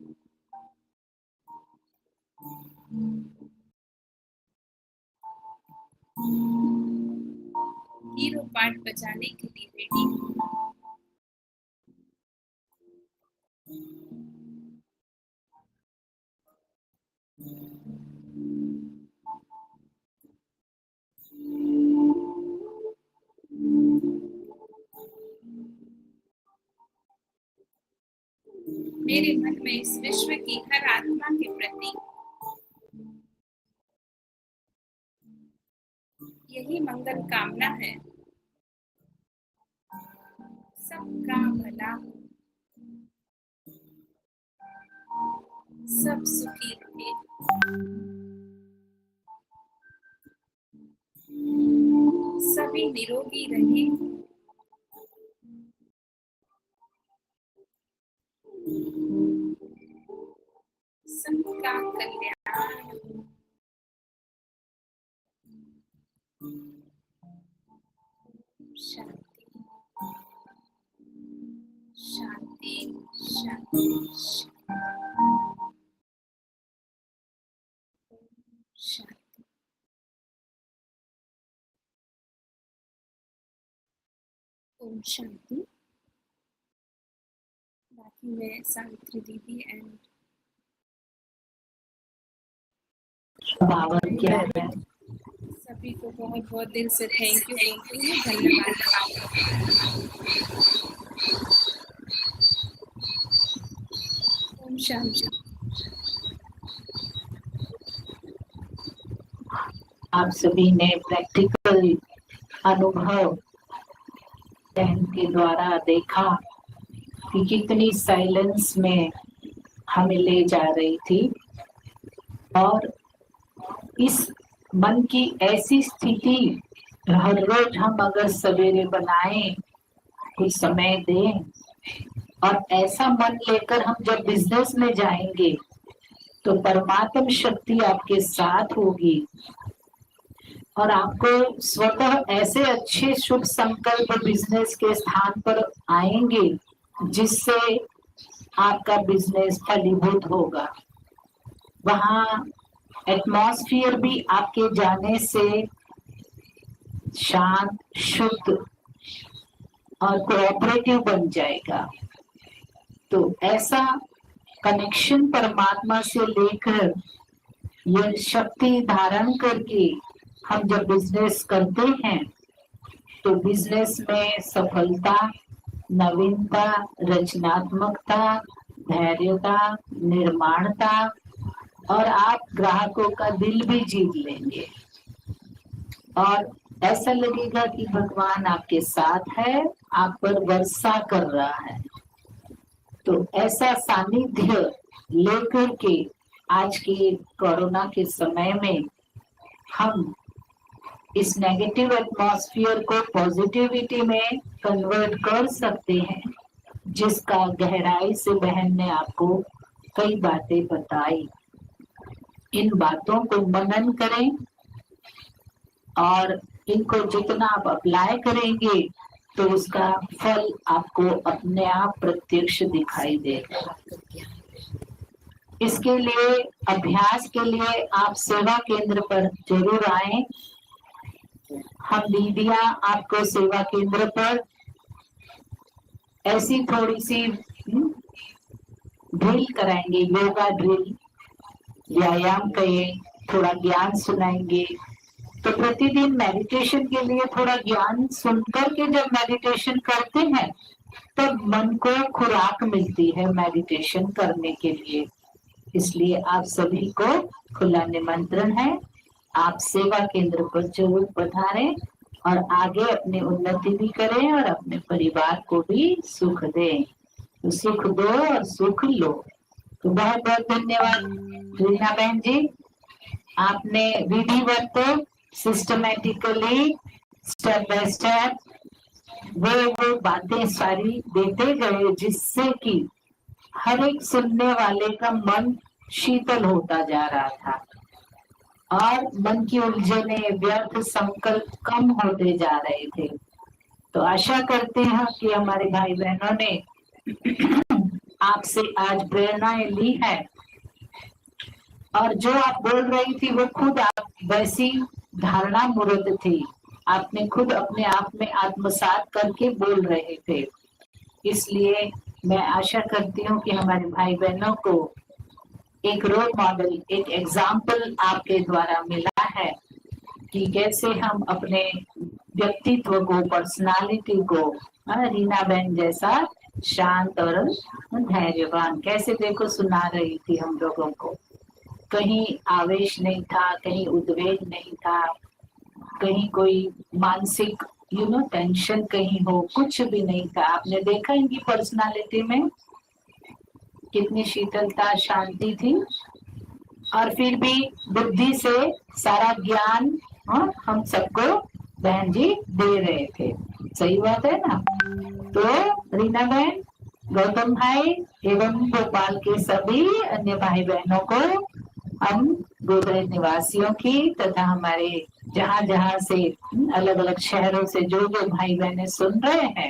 हीरो पार्ट बजाने के लिए रेडी हूँ। मेरे मन में इस विश्व की हर आत्मा के प्रति यही मंगल कामना है, सबका भला हो, सब सुखी रहे, सभी निरोगी रहे, सबका कल्याण हो। शांति शांति शांति शांति। ओम शांति। बाकी मैं सावित्री दीदी एंड पावर क्या है, सभी को बहुत बहुत दिल से थैंक यू बोलती हूँ, धन्यवाद। ओम शांति। आप सभी ने प्रैक्टिकल अनुभव बहन के द्वारा देखा कि कितनी साइलेंस में हमें ले जा रही थी, और इस मन की ऐसी स्थिति हर रोज हम अगर सवेरे बनाएं, कुछ समय दें, और ऐसा मन लेकर हम जब बिजनेस में जाएंगे तो परमात्म शक्ति आपके साथ होगी और आपको स्वतः ऐसे अच्छे शुभ संकल्प बिजनेस के स्थान पर आएंगे जिससे आपका बिजनेस फलीभूत होगा। वहाँ एटमॉस्फियर भी आपके जाने से शांत, शुद्ध और कोऑपरेटिव बन जाएगा। तो ऐसा कनेक्शन परमात्मा से लेकर यह शक्ति धारण करके हम जब बिजनेस करते हैं तो बिजनेस में सफलता, नवीनता, रचनात्मकता, धैर्यता, निर्माणता, और आप ग्राहकों का दिल भी जीत लेंगे और ऐसा लगेगा कि भगवान आपके साथ है, आप पर वर्षा कर रहा है। तो ऐसा सानिध्य लेकर के आज के कोरोना के समय में हम इस नेगेटिव एटमॉस्फेयर को पॉजिटिविटी में कन्वर्ट कर सकते हैं, जिसका गहराई से बहन ने आपको कई बातें बताई। इन बातों को मनन करें और इनको जितना आप अप्लाई करेंगे तो उसका फल आपको अपने आप प्रत्यक्ष दिखाई देगा। इसके लिए अभ्यास के लिए आप सेवा केंद्र पर जरूर आए। हम दीदियां आपको सेवा केंद्र पर ऐसी थोड़ी सी ड्रिल कराएंगे, योगा ड्रिल, व्यायाम करें, थोड़ा ज्ञान सुनाएंगे। तो प्रतिदिन मेडिटेशन के लिए थोड़ा ज्ञान सुनकर के जब मेडिटेशन करते हैं तब मन को खुराक मिलती है मेडिटेशन करने के लिए। इसलिए आप सभी को खुला निमंत्रण है, आप सेवा केंद्र पर जरूर पधारें और आगे अपनी उन्नति भी करें और अपने परिवार को भी सुख दें। तो सुख दो और सुख लो। तो बहुत बहुत धन्यवाद रीना बहन जी, आपने विधिवत सिस्टमेटिकली स्टेप बाय स्टेप वो बातें सारी देते गए जिससे कि हर एक सुनने वाले का मन शीतल होता जा रहा था और मन की उलझने, व्यर्थ संकल्प कम होते जा रहे थे। तो आशा करते हैं कि हमारे भाई बहनों ने आपसे आज प्रेरणाएं ली है, और जो आप बोल रही थी वो खुद आप वैसी धारणा मूर्त थी, आपने खुद अपने आप में आत्मसात करके बोल रहे थे। इसलिए मैं आशा करती हूँ कि हमारे भाई बहनों को एक रोल मॉडल, एक एग्जाम्पल आपके द्वारा मिला है कि कैसे हम अपने व्यक्तित्व को, पर्सनालिटी को, रीना बहन जैसा शांत और धैर्यवान, कैसे देखो सुना रही थी हम लोगों को। कहीं आवेश नहीं था, कहीं उद्वेग नहीं था, कहीं कोई मानसिक टेंशन कहीं हो, कुछ भी नहीं था। आपने देखा इनकी पर्सनालिटी में कितनी शीतलता, शांति थी, और फिर भी बुद्धि से सारा ज्ञान हम सबको बहन जी दे रहे थे। सही बात है ना? तो रीना बहन, गौतम भाई एवं भोपाल के सभी अन्य भाई बहनों को, हम गोदरेज निवासियों की तथा हमारे जहाँ जहाँ से अलग अलग शहरों से जो भाई बहनें सुन रहे हैं,